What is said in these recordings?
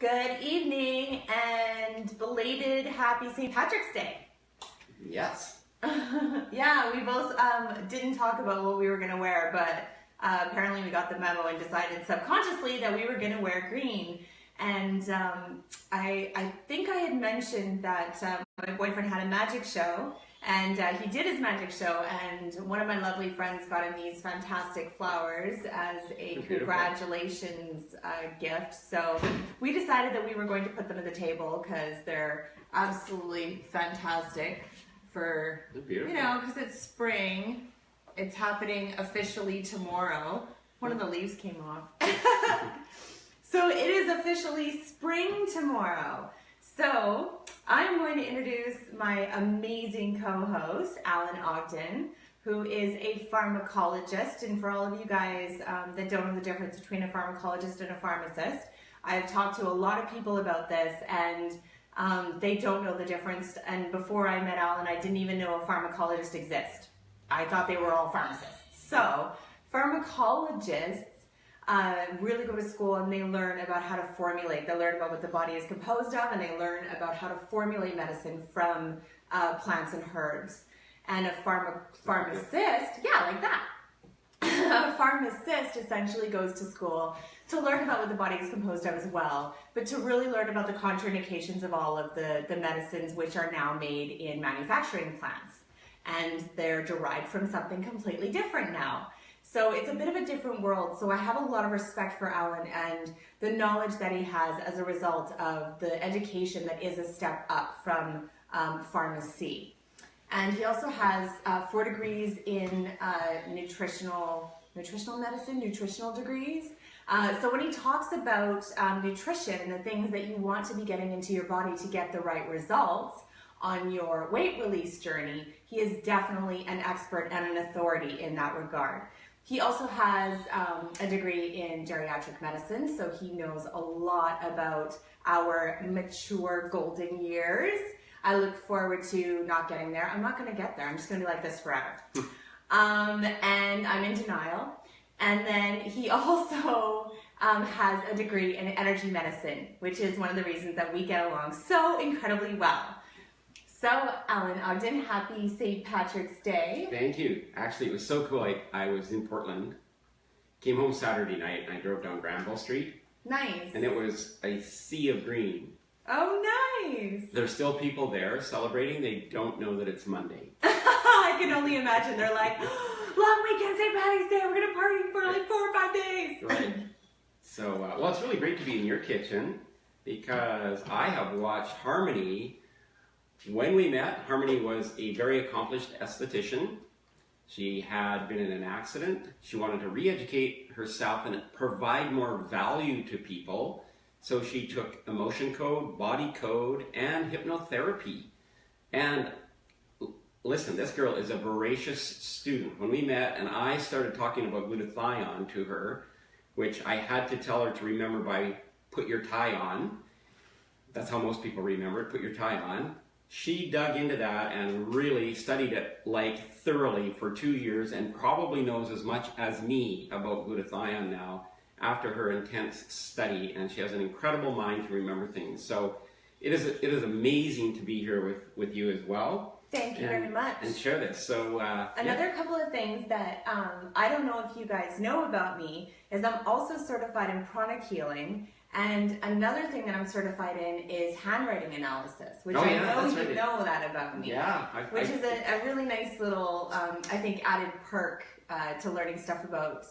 Good evening and belated happy St. Patrick's Day. Yes. Yeah, we both didn't talk about what we were going to wear, but apparently we got the memo and decided subconsciously that we were going to wear green. And I think I had mentioned that my boyfriend had a magic show, and he did his magic show, and one of my lovely friends got him these fantastic flowers as a congratulations gift. So we decided that we were going to put them at the table because they're absolutely fantastic for, you know, because it's spring. It's happening officially tomorrow. One of the leaves came off. So it is officially spring tomorrow. So I'm going to introduce my amazing co-host, Alan Ogden, who is a pharmacologist. And for all of you guys that don't know the difference between a pharmacologist and a pharmacist, I've talked to a lot of people about this, and they don't know the difference. And before I met Alan, I didn't even know a pharmacologist exists. I thought they were all pharmacists. So pharmacologists really go to school and they learn about how to formulate. They learn about what the body is composed of, and they learn about how to formulate medicine from plants and herbs. And a pharmacist, yeah, like that. A pharmacist essentially goes to school to learn about what the body is composed of as well, but to really learn about the contraindications of all of the medicines which are now made in manufacturing plants. And they're derived from something completely different now. So it's a bit of a different world. So I have a lot of respect for Alan and the knowledge that he has as a result of the education that is a step up from pharmacy. And he also has 4 degrees in nutritional medicine, nutritional degrees. So when he talks about nutrition and the things that you want to be getting into your body to get the right results on your weight release journey, he is definitely an expert and an authority in that regard. He also has a degree in geriatric medicine, so he knows a lot about our mature golden years. I look forward to not getting there. I'm not going to get there. I'm just going to be like this forever. And I'm in denial. And then he also has a degree in energy medicine, which is one of the reasons that we get along so incredibly well. So, Alan Ogden, happy St. Patrick's Day. Thank you. Actually, it was so cool. I was in Portland, came home Saturday night, and I drove down Granville Street. Nice. And it was a sea of green. Oh, nice. There's still people there celebrating. They don't know that it's Monday. I can only imagine. They're like, long weekend, St. Patrick's Day. We're going to party for like 4 or 5 days. Right. So, well, it's really great to be in your kitchen because I have watched Harmony. When we met, Harmony was a very accomplished esthetician. She had been in an accident. She wanted to re-educate herself and provide more value to people. So she took emotion code, body code, and hypnotherapy. And listen, this girl is a voracious student. When we met and I started talking about glutathione to her, which I had to tell her to remember by put your tie on. That's how most people remember it, put your tie on. She dug into that and really studied it like thoroughly for 2 years and probably knows as much as me about glutathione now after her intense study, and she has an incredible mind to remember things. So it is amazing to be here with you as well. Thank you very much. And share this. So another couple of things that I don't know if you guys know about me is I'm also certified in pranic healing. And another thing that I'm certified in is handwriting analysis, which I know you know that about me. Yeah. Which is a really nice little, I think, added perk to learning stuff about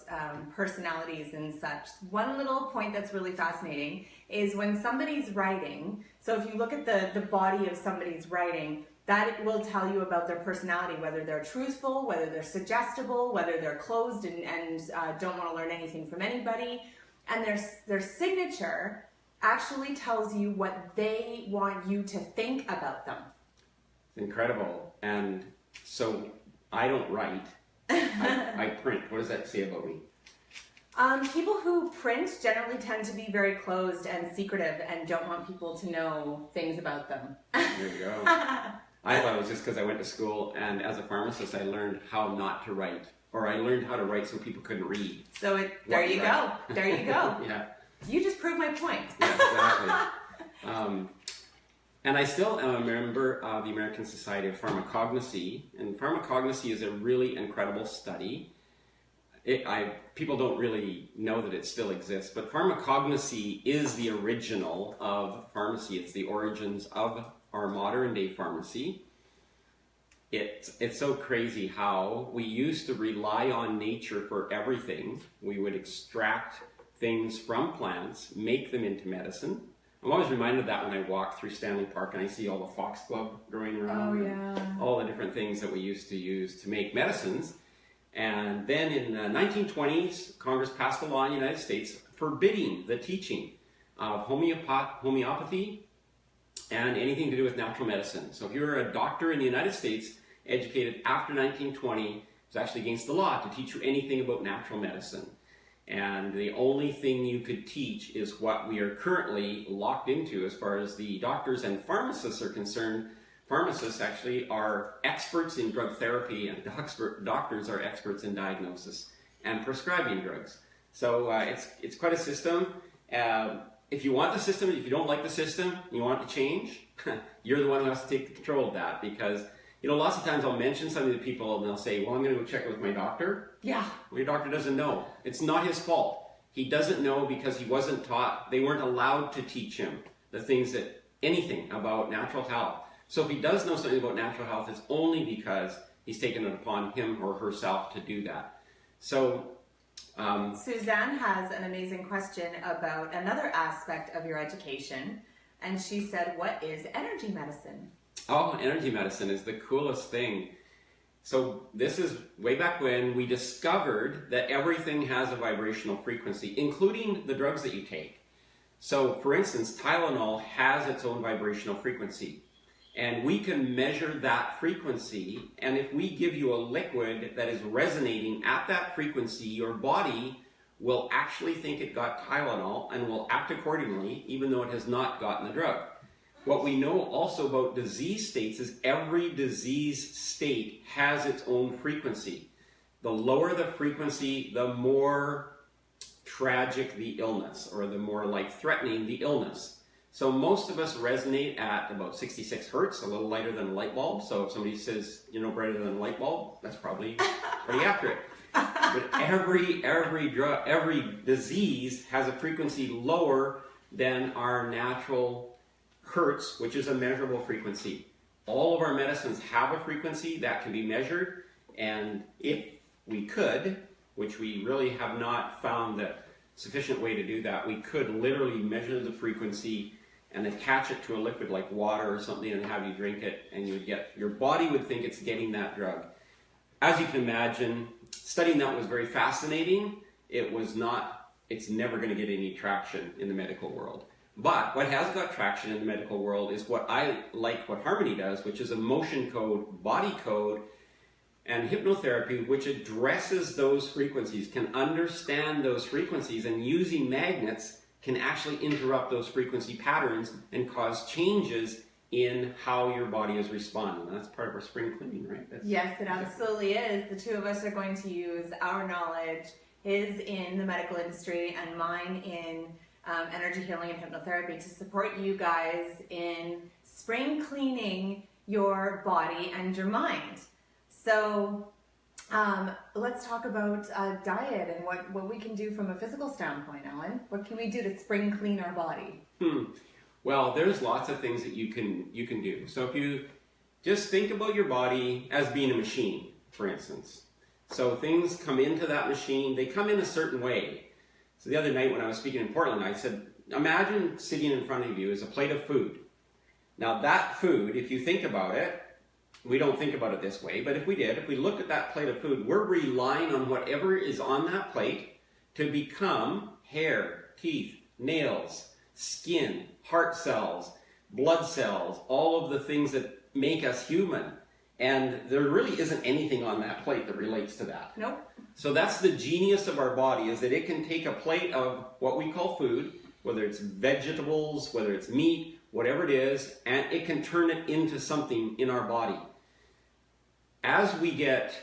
personalities and such. One little point that's really fascinating is when somebody's writing, so if you look at the body of somebody's writing, that will tell you about their personality, whether they're truthful, whether they're suggestible, whether they're closed and don't want to learn anything from anybody. And their signature actually tells you what they want you to think about them. Incredible. And so I don't write, I print. What does that say about me? People who print generally tend to be very closed and secretive and don't want people to know things about them. There you go. I thought it was just because I went to school and as a pharmacist I learned how not to write. Or I learned how to write so people couldn't read. So there you go. There you go. Yeah. You just proved my point. Yeah, exactly. And I still am a member of the American Society of Pharmacognosy, and pharmacognosy is a really incredible study. People don't really know that it still exists, but pharmacognosy is the original of pharmacy. It's the origins of our modern day pharmacy. It's so crazy how we used to rely on nature for everything. We would extract things from plants, make them into medicine. I'm always reminded of that when I walk through Stanley Park and I see all the foxglove growing around. Oh, yeah. All the different things that we used to use to make medicines. And then in the 1920s, Congress passed a law in the United States forbidding the teaching of homeopathy and anything to do with natural medicine. So if you were a doctor in the United States, educated after 1920, it was actually against the law to teach you anything about natural medicine. And the only thing you could teach is what we are currently locked into as far as the doctors and pharmacists are concerned. Pharmacists actually are experts in drug therapy, and doctors are experts in diagnosis and prescribing drugs. So it's quite a system. If you want the system, if you don't like the system, you want it to change, you're the one who has to take control of that. Because, you know, lots of times I'll mention something to people and they'll say, well, I'm going to go check it with my doctor. Yeah. Well, your doctor doesn't know. It's not his fault. He doesn't know because he wasn't taught, they weren't allowed to teach him the things that, anything about natural health. So if he does know something about natural health, it's only because he's taken it upon him or herself to do that. So Suzanne has an amazing question about another aspect of your education, and she said, what is energy medicine? Oh, energy medicine is the coolest thing. So this is way back when we discovered that everything has a vibrational frequency, including the drugs that you take. So for instance, Tylenol has its own vibrational frequency. And we can measure that frequency, and if we give you a liquid that is resonating at that frequency, your body will actually think it got Tylenol and will act accordingly, even though it has not gotten the drug. What we know also about disease states is every disease state has its own frequency. The lower the frequency, the more tragic the illness, or the more life-threatening the illness. So most of us resonate at about 66 hertz, a little lighter than a light bulb. So if somebody says, you know, brighter than a light bulb, that's probably pretty accurate. But every disease has a frequency lower than our natural hertz, which is a measurable frequency. All of our medicines have a frequency that can be measured, and if we could, which we really have not found the sufficient way to do that, we could literally measure the frequency and attach it to a liquid like water or something and have you drink it, and you would get, your body would think it's getting that drug. As you can imagine, studying that was very fascinating. It's never going to get any traction in the medical world. But what has got traction in the medical world is what Harmony does, which is a motion code, body code, and hypnotherapy, which addresses those frequencies, can understand those frequencies, and using magnets can actually interrupt those frequency patterns and cause changes in how your body is responding. That's part of our spring cleaning, right? Yes, it absolutely is. The two of us are going to use our knowledge, his in the medical industry and mine in energy healing and hypnotherapy, to support you guys in spring cleaning your body and your mind. So let's talk about diet and what we can do from a physical standpoint, Alan. What can we do to spring clean our body? Well, there's lots of things that you can do. So if you just think about your body as being a machine, for instance. So things come into that machine, they come in a certain way. So the other night when I was speaking in Portland, I said, imagine sitting in front of you is a plate of food. Now that food, if you think about it, we don't think about it this way, but if we did, if we looked at that plate of food, we're relying on whatever is on that plate to become hair, teeth, nails, skin, heart cells, blood cells, all of the things that make us human. And there really isn't anything on that plate that relates to that. Nope. So that's the genius of our body, is that it can take a plate of what we call food, whether it's vegetables, whether it's meat, whatever it is, and it can turn it into something in our body. As we get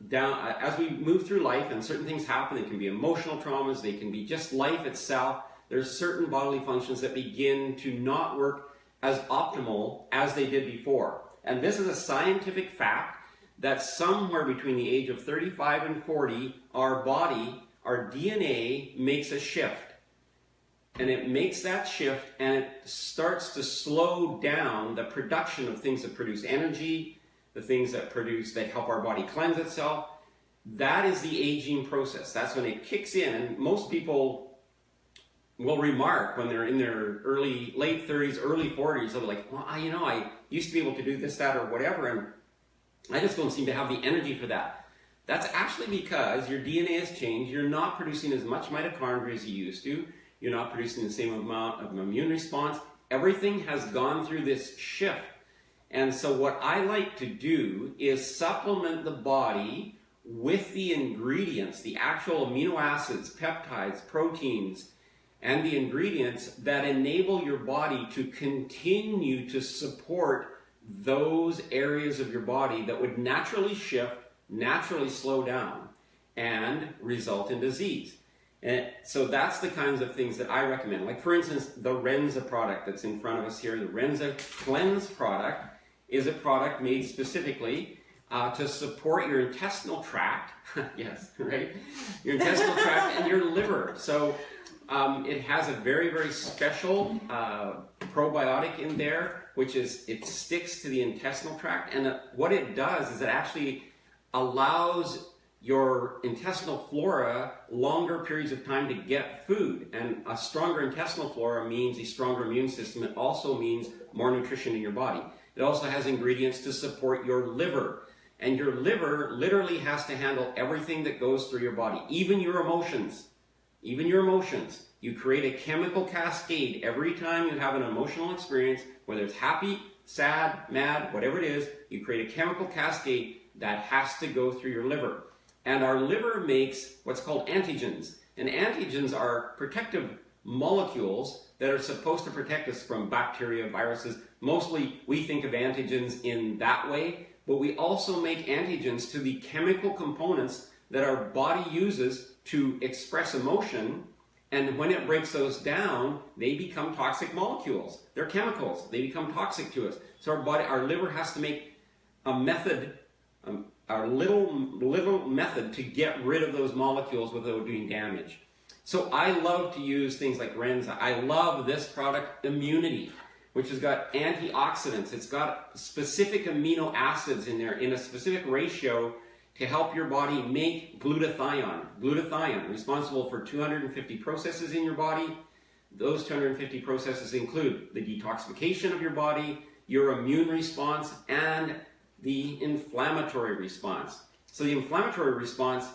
down, as we move through life and certain things happen, they can be emotional traumas, they can be just life itself, there's certain bodily functions that begin to not work as optimal as they did before. And this is a scientific fact that somewhere between the age of 35 and 40, our body, our DNA makes a shift. And it makes that shift, and it starts to slow down the production of things that produce energy, the things that help our body cleanse itself. That is the aging process. That's when it kicks in. And most people will remark when they're in their late 30s, early 40s, they're like, well, I used to be able to do this, that, or whatever, and I just don't seem to have the energy for that. That's actually because your DNA has changed. You're not producing as much mitochondria as you used to. You're not producing the same amount of immune response. Everything has gone through this shift. And so what I like to do is supplement the body with the ingredients, the actual amino acids, peptides, proteins, and the ingredients that enable your body to continue to support those areas of your body that would naturally shift, naturally slow down, and result in disease. And so that's the kinds of things that I recommend. Like, for instance, the Renza product that's in front of us here, the Renza Cleanse product, is a product made specifically to support your intestinal tract. Yes, right? Your intestinal tract and your liver. So it has a very, very special probiotic in there, which is, it sticks to the intestinal tract. And what it does is it actually allows your intestinal flora longer periods of time to get food. And a stronger intestinal flora means a stronger immune system. It also means more nutrition in your body. It also has ingredients to support your liver. And your liver literally has to handle everything that goes through your body, even your emotions. Even your emotions. You create a chemical cascade every time you have an emotional experience, whether it's happy, sad, mad, whatever it is, you create a chemical cascade that has to go through your liver. And our liver makes what's called antigens. And antigens are protective molecules that are supposed to protect us from bacteria, viruses. Mostly we think of antigens in that way, but we also make antigens to the chemical components that our body uses to express emotion. And when it breaks those down, they become toxic molecules. They're chemicals. They become toxic to us. So our liver has to make a method, our little method to get rid of those molecules without doing damage. So I love to use things like Renza. I love this product, Immunity, which has got antioxidants. It's got specific amino acids in there in a specific ratio to help your body make glutathione. Glutathione, responsible for 250 processes in your body. Those 250 processes include the detoxification of your body, your immune response, and the inflammatory response. So the inflammatory response,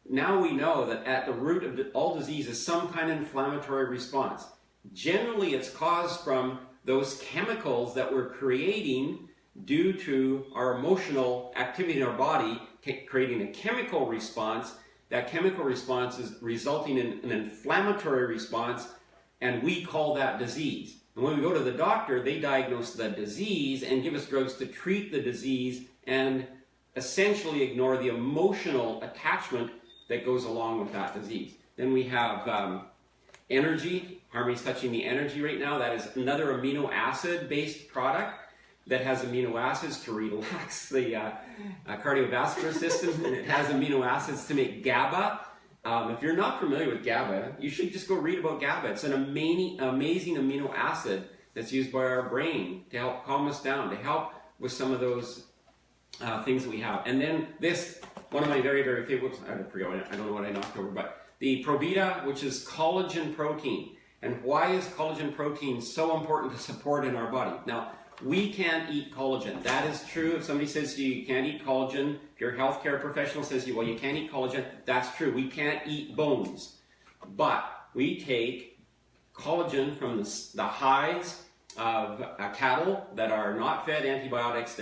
now we know that at the root of all disease is some kind of inflammatory response. Generally, it's caused from those chemicals that we're creating due to our emotional activity in our body, creating a chemical response. That chemical response is resulting in an inflammatory response, and we call that disease. And when we go to the doctor, they diagnose the disease and give us drugs to treat the disease and essentially ignore the emotional attachment that goes along with that disease. Then we have energy. Harmony's touching the energy right now. That is another amino acid based product that has amino acids to relax the cardiovascular system, and it has amino acids to make GABA. If you're not familiar with GABA, you should just go read about GABA. It's an amazing amino acid that's used by our brain to help calm us down, to help with some of those things that we have. And then this, one of my very, very favorites, I don't know what I knocked over, but the Probita, which is collagen protein. And why is collagen protein so important to support in our body? Now, we can't eat collagen. That is true. If somebody says to you, you can't eat collagen, if your healthcare professional says to you, well, you can't eat collagen, that's true. We can't eat bones. But we take collagen from the hides of cattle that are not fed antibiotics.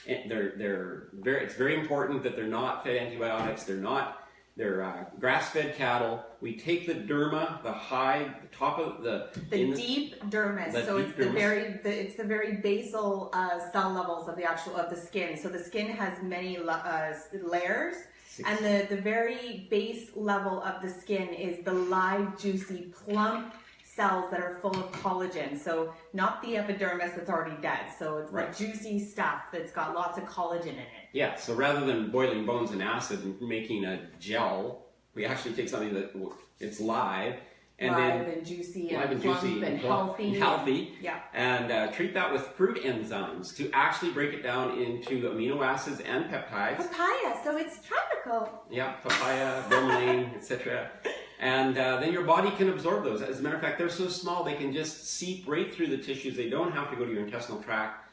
It's very important that they're not fed antibiotics. They're grass-fed cattle. We take the derma, the hide, the top of the deep dermis. So it's the very basal cell levels of the skin. So the skin has many layers, And the very base level of the skin is the live, juicy, plump cells that are full of collagen. So not the epidermis that's already dead. So it's the juicy stuff that's got lots of collagen in it. Yeah, so rather than boiling bones in acid and making a gel, we actually take something that it's live and and juicy and plump and healthy. Yeah. And treat that with fruit enzymes to actually break it down into amino acids and peptides. Papaya, so it's tropical. Yeah, papaya, bromelain, etc. And then your body can absorb those. As a matter of fact, they're so small they can just seep right through the tissues. They don't have to go to your intestinal tract.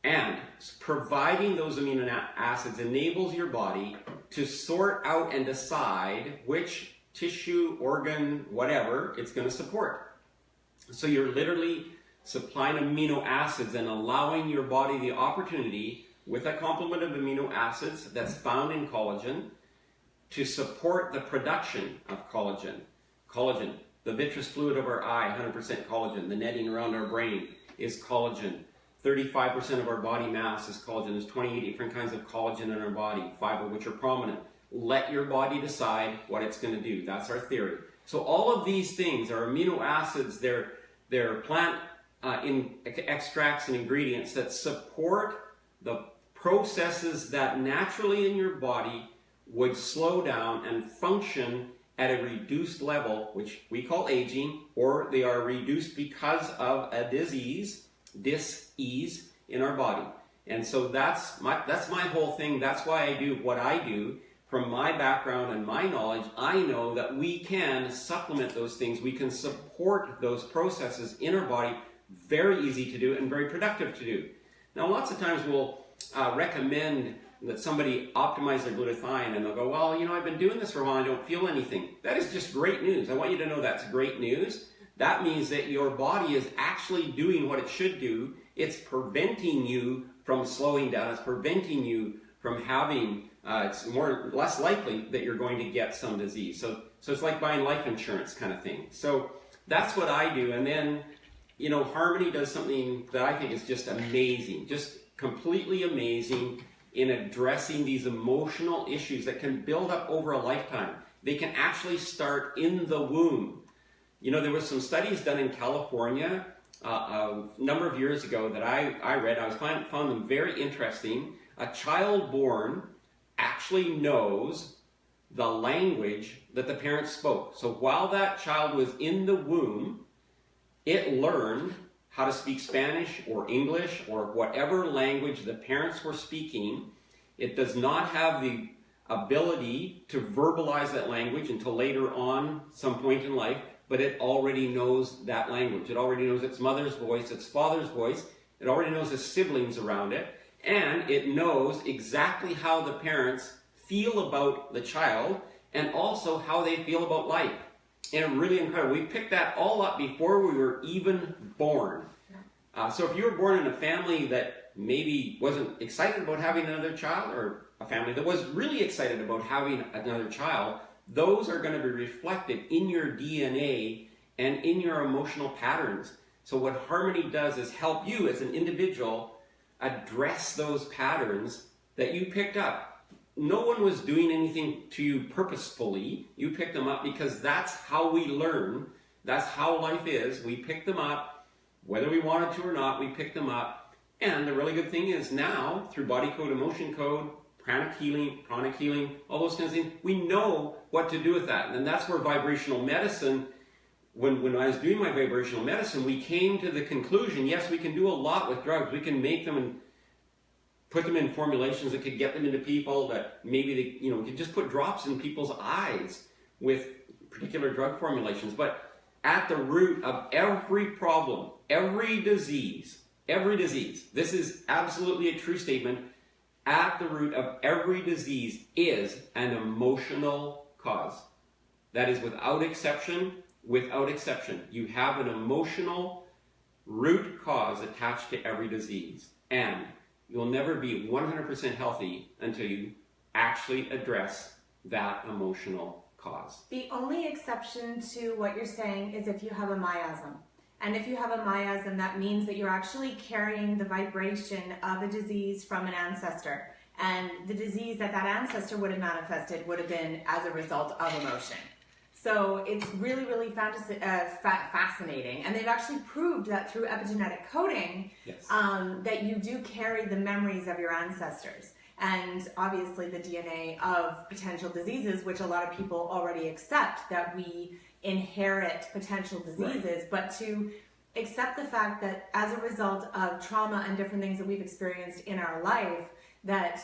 And providing those amino acids enables your body to sort out and decide which tissue, organ, whatever it's going to support. So you're literally supplying amino acids and allowing your body the opportunity with a complement of amino acids that's found in collagen to support the production of collagen. Collagen, the vitreous fluid of our eye, 100% collagen. The netting around our brain is collagen. 35% of our body mass is collagen. There's 28 different kinds of collagen in our body, 5 of which are prominent. Let your body decide what it's going to do. That's our theory. So all of these things are amino acids. They're plant extracts and ingredients that support the processes that naturally in your body would slow down and function at a reduced level, which we call aging, or they are reduced because of a dis-ease in our body. And so that's my whole thing. That's why I do what I do. From my background and my knowledge, I know that we can supplement those things. We can support those processes in our body. Very easy to do and very productive to do. Now, lots of times we'll recommend that somebody optimize their glutathione and they'll go, well, you know, I've been doing this for a while, I don't feel anything. That is just great news. I want you to know that's great news. That means that your body is actually doing what it should do. It's preventing you from slowing down. It's preventing you from having, it's less likely that you're going to get some disease. So it's like buying life insurance kind of thing. So that's what I do. And then, you know, Harmony does something that I think is just amazing, just completely amazing in addressing these emotional issues that can build up over a lifetime. They can actually start in the womb. You know, there was some studies done in California a number of years ago that I read. I found them very interesting. A child born actually knows the language that the parents spoke. So while that child was in the womb, it learned how to speak Spanish or English or whatever language the parents were speaking. It does not have the ability to verbalize that language until later on, some point in life, but it already knows that language. It already knows its mother's voice, its father's voice. It already knows its siblings around it. And it knows exactly how the parents feel about the child and also how they feel about life. And really incredible. We picked that all up before we were even born. So if you were born in a family that maybe wasn't excited about having another child, or a family that was really excited about having another child, those are going to be reflected in your DNA and in your emotional patterns. So what Harmony does is help you as an individual address those patterns that you picked up. No one was doing anything to you purposefully. You picked them up because that's how we learn. That's how life is. We pick them up, whether we wanted to or not, we pick them up. And the really good thing is now, through body code, emotion code, pranic healing, all those kinds of things, we know what to do with that. And that's where vibrational medicine, when I was doing my vibrational medicine, we came to the conclusion, yes, we can do a lot with drugs. We can make them and put them in formulations that could get them into people, that maybe they, you know, we could just put drops in people's eyes with particular drug formulations. But at the root of every problem, every disease, this is absolutely a true statement, at the root of every disease is an emotional cause. That is without exception, you have an emotional root cause attached to every disease. And you'll never be 100% healthy until you actually address that emotional cause. The only exception to what you're saying is if you have a miasm. And if you have a miasm, that means that you're actually carrying the vibration of a disease from an ancestor. And the disease that ancestor would have manifested would have been as a result of emotion. So it's really, really fascinating. And they've actually proved that through epigenetic coding, yes. That you do carry the memories of your ancestors. And obviously the DNA of potential diseases, which a lot of people already accept that we inherit potential diseases, right. But to accept the fact that as a result of trauma and different things that we've experienced in our life, that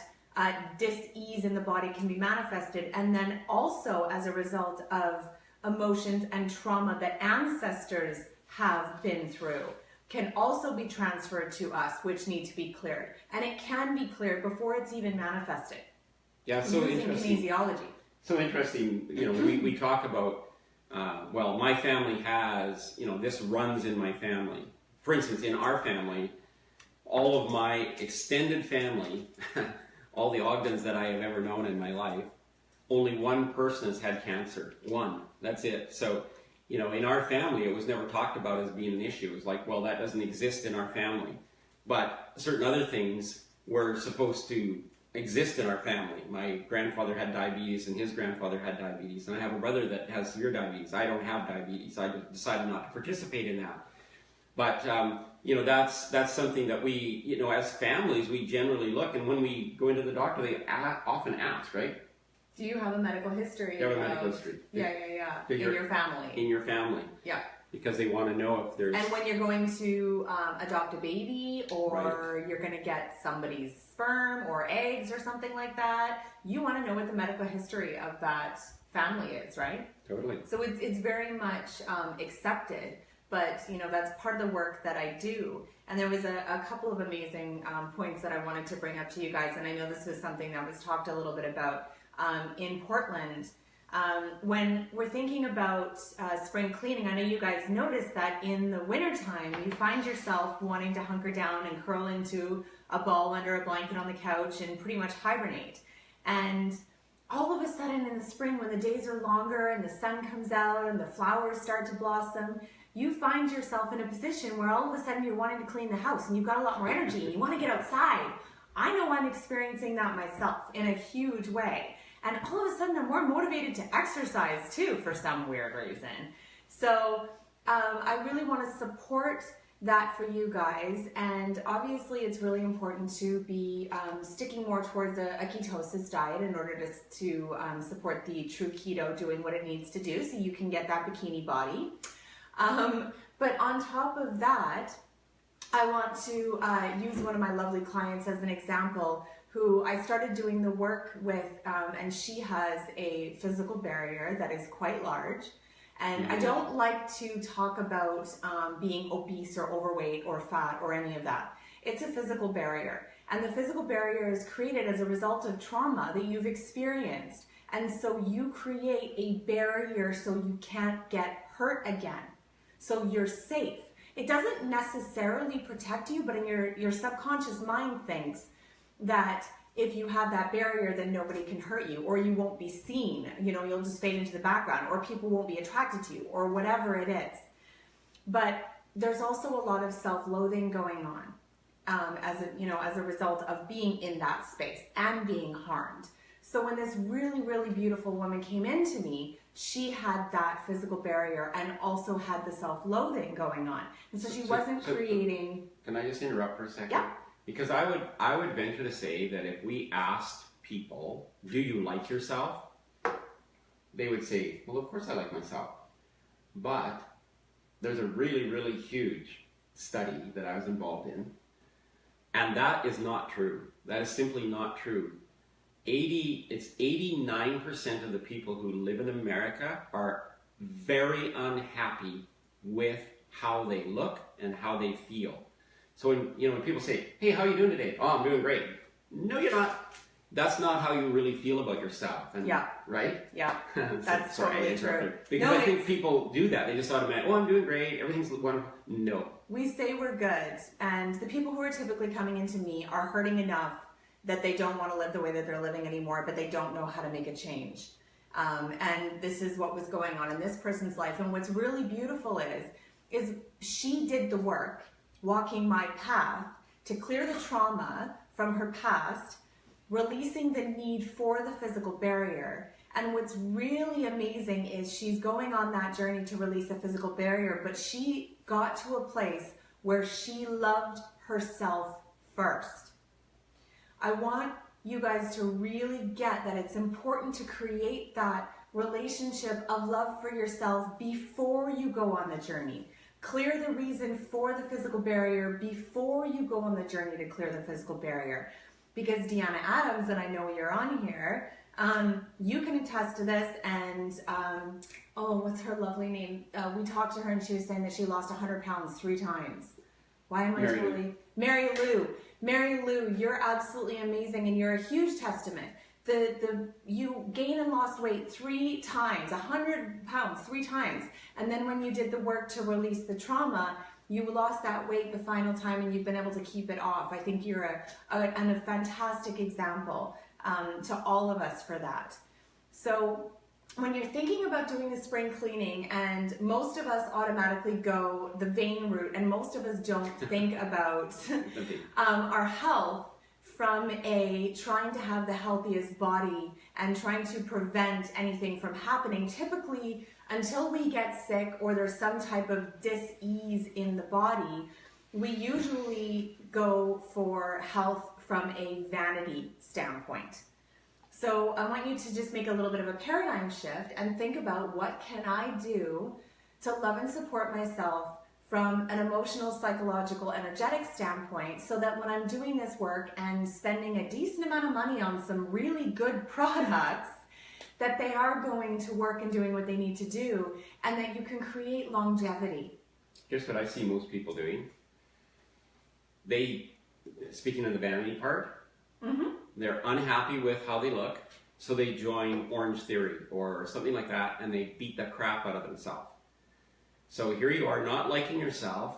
dis-ease in the body can be manifested, and then also as a result of emotions and trauma that ancestors have been through can also be transferred to us, which need to be cleared. And it can be cleared before it's even manifested. Yeah, so interesting. Kinesiology. So interesting, we talk about, well, my family has, this runs in my family. For instance, in our family, all of my extended family, all the Ogdens that I have ever known in my life, only one person has had cancer. One. That's it. So, in our family, it was never talked about as being an issue. It was like, well, that doesn't exist in our family. But certain other things were supposed to exist in our family. My grandfather had diabetes and his grandfather had diabetes. And I have a brother that has severe diabetes. I don't have diabetes. I decided not to participate in that. But, that's something that we, as families, we generally look. And when we go into the doctor, they often ask, right? Do you have a medical history? You have a medical history. Yeah. In your family. In your family. Yeah. Because they want to know if there's... And when you're going to adopt a baby, or right. You're going to get somebody's sperm or eggs or something like that, you want to know what the medical history of that family is, right? Totally. So it's very much accepted, but that's part of the work that I do. And there was a couple of amazing points that I wanted to bring up to you guys, and I know this was something that was talked a little bit about in Portland. When we're thinking about spring cleaning, I know you guys notice that in the wintertime, you find yourself wanting to hunker down and curl into a ball under a blanket on the couch and pretty much hibernate. And all of a sudden in the spring, when the days are longer and the sun comes out and the flowers start to blossom, you find yourself in a position where all of a sudden you're wanting to clean the house and you've got a lot more energy and you want to get outside. I know I'm experiencing that myself in a huge way. And all of a sudden I'm more motivated to exercise too, for some weird reason. So I really want to support that for you guys. And obviously it's really important to be sticking more towards a ketosis diet in order to support the true keto doing what it needs to do so you can get that bikini body. But on top of that, I want to use one of my lovely clients as an example who I started doing the work with, and she has a physical barrier that is quite large. And I don't like to talk about being obese or overweight or fat or any of that. It's a physical barrier. And the physical barrier is created as a result of trauma that you've experienced. And so you create a barrier so you can't get hurt again. So you're safe. It doesn't necessarily protect you, but in your subconscious mind thinks that if you have that barrier, then nobody can hurt you, or you won't be seen. You'll just fade into the background, or people won't be attracted to you, or whatever it is. But there's also a lot of self-loathing going on as a result of being in that space and being harmed. So when this really, really beautiful woman came into me, she had that physical barrier and also had the self-loathing going on. And so she wasn't creating... Can I just interrupt for a second? Yeah. Because I would venture to say that if we asked people, do you like yourself? They would say, well, of course I like myself. But there's a really, really huge study that I was involved in. And that is not true. That is simply not true. It's 89% of the people who live in America are very unhappy with how they look and how they feel. So when people say, hey, how are you doing today? Oh, I'm doing great. No, you're not. That's not how you really feel about yourself. And, yeah. Right? Yeah. That's totally true. Because I think people do that. They just automatically, oh, I'm doing great. Everything's wonderful. No. We say we're good. And the people who are typically coming into me are hurting enough that they don't want to live the way that they're living anymore, but they don't know how to make a change. And this is what was going on in this person's life. And what's really beautiful is she did the work, walking my path to clear the trauma from her past, releasing the need for the physical barrier. And what's really amazing is she's going on that journey to release the physical barrier, but she got to a place where she loved herself first. I want you guys to really get that it's important to create that relationship of love for yourself before you go on the journey. Clear the reason for the physical barrier before you go on the journey to clear the physical barrier. Because Deanna Adams, and I know you're on here, you can attest to this, and what's her lovely name? We talked to her and she was saying that she lost 100 pounds 3 times. Why am I totally... Mary Lou. Mary Lou, you're absolutely amazing, and you're a huge testament. You gained and lost weight 3 times, 100 pounds 3 times, and then when you did the work to release the trauma, you lost that weight the final time and you've been able to keep it off. I think you're a fantastic example to all of us for that. So when you're thinking about doing the spring cleaning, and most of us automatically go the vein route, and most of us don't think about our health from trying to have the healthiest body and trying to prevent anything from happening. Typically, until we get sick or there's some type of dis-ease in the body, we usually go for health from a vanity standpoint. So I want you to just make a little bit of a paradigm shift and think about, what can I do to love and support myself from an emotional, psychological, energetic standpoint, so that when I'm doing this work and spending a decent amount of money on some really good products, that they are going to work and doing what they need to do, and that you can create longevity. Here's what I see most people doing. Speaking of the vanity part, they're unhappy with how they look, so they join Orange Theory or something like that, and they beat the crap out of themselves. So here you are, not liking yourself,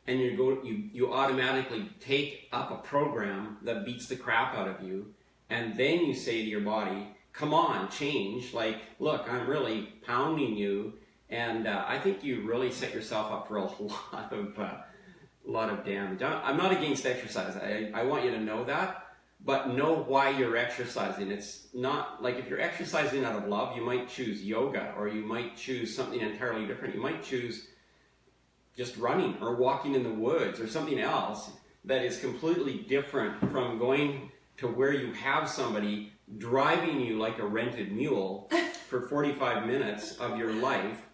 and you automatically take up a program that beats the crap out of you, and then you say to your body, come on, change. Like, look, I'm really pounding you, and I think you really set yourself up for a lot of damage. I'm not against exercise. I want you to know that, but know why you're exercising. It's not like, if you're exercising out of love, you might choose yoga, or you might choose something entirely different. You might choose just running or walking in the woods or something else that is completely different from going to where you have somebody driving you like a rented mule for 45 minutes of your life.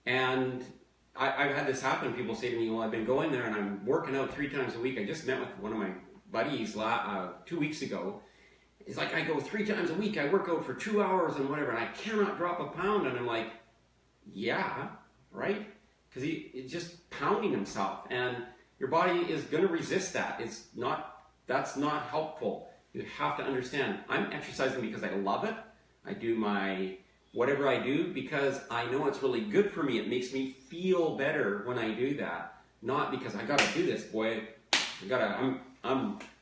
And I've had this happen. People say to me, well, I've been going there and I'm working out 3 times a week. I just met with one of my buddies 2 weeks ago. He's like, I go 3 times a week. I work out for 2 hours and whatever, and I cannot drop a pound. And I'm like, yeah, right? Because he's just pounding himself, and your body is going to resist that. That's not helpful. You have to understand, I'm exercising because I love it. I do whatever I do because I know it's really good for me. It makes me feel better when I do that. Not because I gotta do this, boy.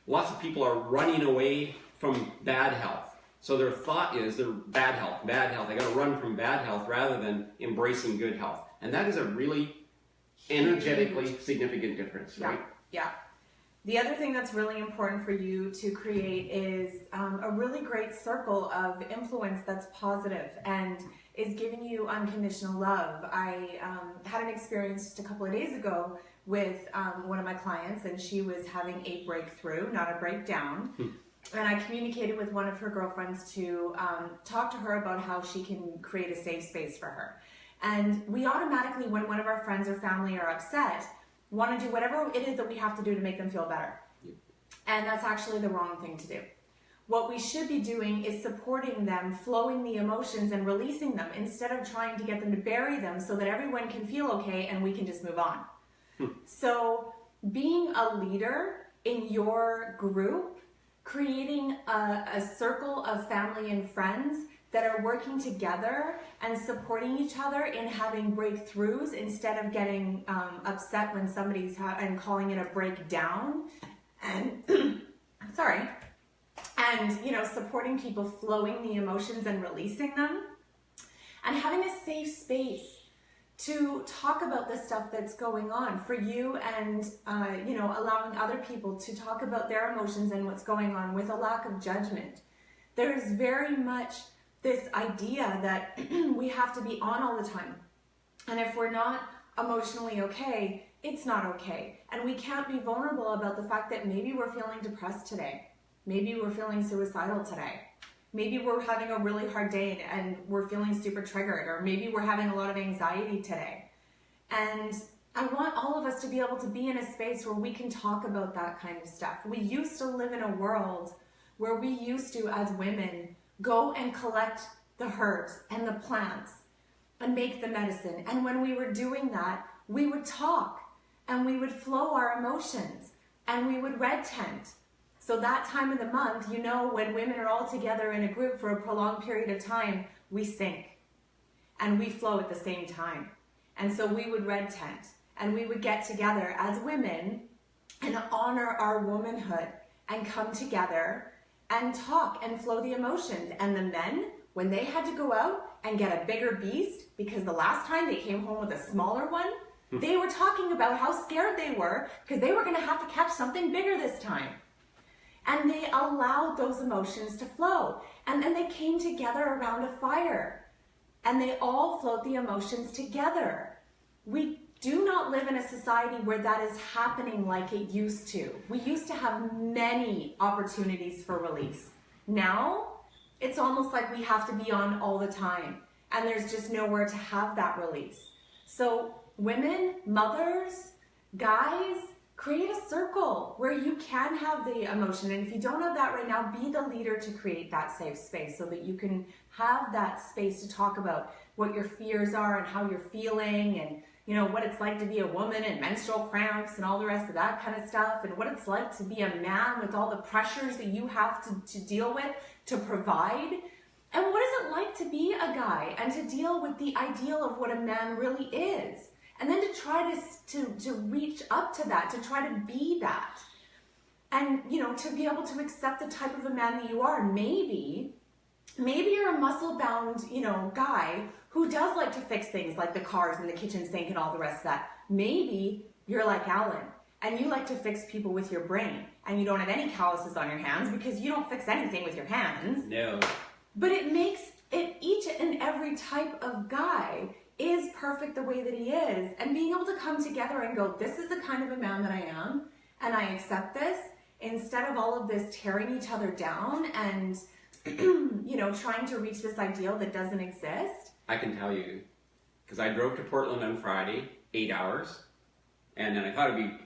Lots of people are running away from bad health. So their thought is they're bad health. I gotta run from bad health rather than embracing good health. And that is a really energetically significant difference, right? Yeah. The other thing that's really important for you to create is a really great circle of influence that's positive and is giving you unconditional love. I had an experience just a couple of days ago with one of my clients, and she was having a breakthrough, not a breakdown. And I communicated with one of her girlfriends to talk to her about how she can create a safe space for her. And we automatically, when one of our friends or family are upset, want to do whatever it is that we have to do to make them feel better. And that's actually the wrong thing to do. What we should be doing is supporting them, flowing the emotions and releasing them, instead of trying to get them to bury them so that everyone can feel okay and we can just move on. So being a leader in your group, creating a circle of family and friends that are working together and supporting each other in having breakthroughs instead of getting upset when somebody's and calling it a breakdown, and supporting people, flowing the emotions and releasing them, and having a safe space to talk about the stuff that's going on for you, and allowing other people to talk about their emotions and what's going on with a lack of judgment. there's very much this idea that we have to be on all the time. And if we're not emotionally okay, it's not okay. And we can't be vulnerable about the fact that maybe we're feeling depressed today. Maybe we're feeling suicidal today. Maybe we're having a really hard day and we're feeling super triggered, or maybe we're having a lot of anxiety today. And I want all of us to be able to be in a space where we can talk about that kind of stuff. We used to live in a world where we used to, as women, go and collect the herbs and the plants and make the medicine. And when we were doing that, we would talk and we would flow our emotions and we would red tent. So that time of the month, you know, when women are all together in a group for a prolonged period of time, we sync and we flow at the same time. And so we would red tent and we would get together as women and honor our womanhood and come together and talk and flow the emotions. And the men, when they had to go out and get a bigger beast, because the last time they came home with a smaller one, they were talking about how scared they were because they were going to have to catch something bigger this time. And they allowed those emotions to flow. And then they came together around a fire and they all flowed the emotions together. We do not live in a society where that is happening like it used to. We used to have many opportunities for release. Now, it's almost like we have to be on all the time, and there's just nowhere to have that release. So women, mothers, guys, create a circle where you can have the emotion. And if you don't have that right now, be the leader to create that safe space so that you can have that space to talk about what your fears are and how you're feeling, and you know, what it's like to be a woman and menstrual cramps and all the rest of that kind of stuff, and what it's like to be a man with all the pressures that you have to deal with to provide. And what is it like to be a guy and to deal with the ideal of what a man really is? And then to try to reach up to that, to try to be that. And, you know, to be able to accept the type of a man that you are. Maybe you're a muscle-bound, you know, guy who does like to fix things like the cars and the kitchen sink and all the rest of that. Maybe you're like Alan and you like to fix people with your brain and you don't have any calluses on your hands because you don't fix anything with your hands. No. But it makes it, each and every type of guy is perfect the way that he is, and being able to come together and go, this is the kind of a man that I am and I accept this, instead of all of this tearing each other down and you know, trying to reach this ideal that doesn't exist. I can tell you, because I drove to Portland on Friday, 8 hours, and then I thought it'd be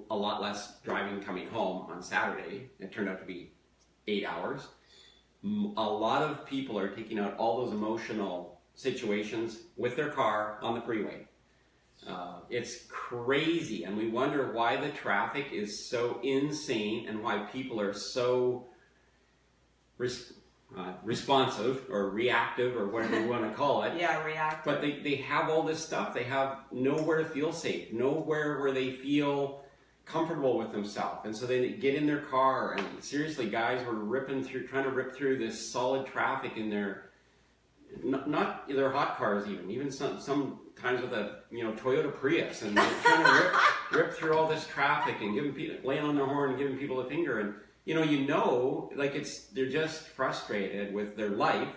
a lot less driving coming home on Saturday. It turned out to be 8 hours. A lot of people are taking out all those emotional situations with their car on the freeway. It's crazy, and we wonder why the traffic is so insane and why people are so responsive or reactive or whatever you want to call it. Yeah, reactive. But they have all this stuff. They have nowhere to feel safe, nowhere where they feel comfortable with themselves. And so they get in their car, and seriously, guys were trying to rip through this solid traffic in their, not their hot cars even sometimes with a, you know, Toyota Prius, and they're trying to rip through all this traffic and giving people, laying on their horn and giving people a finger. And you know, like they're just frustrated with their life,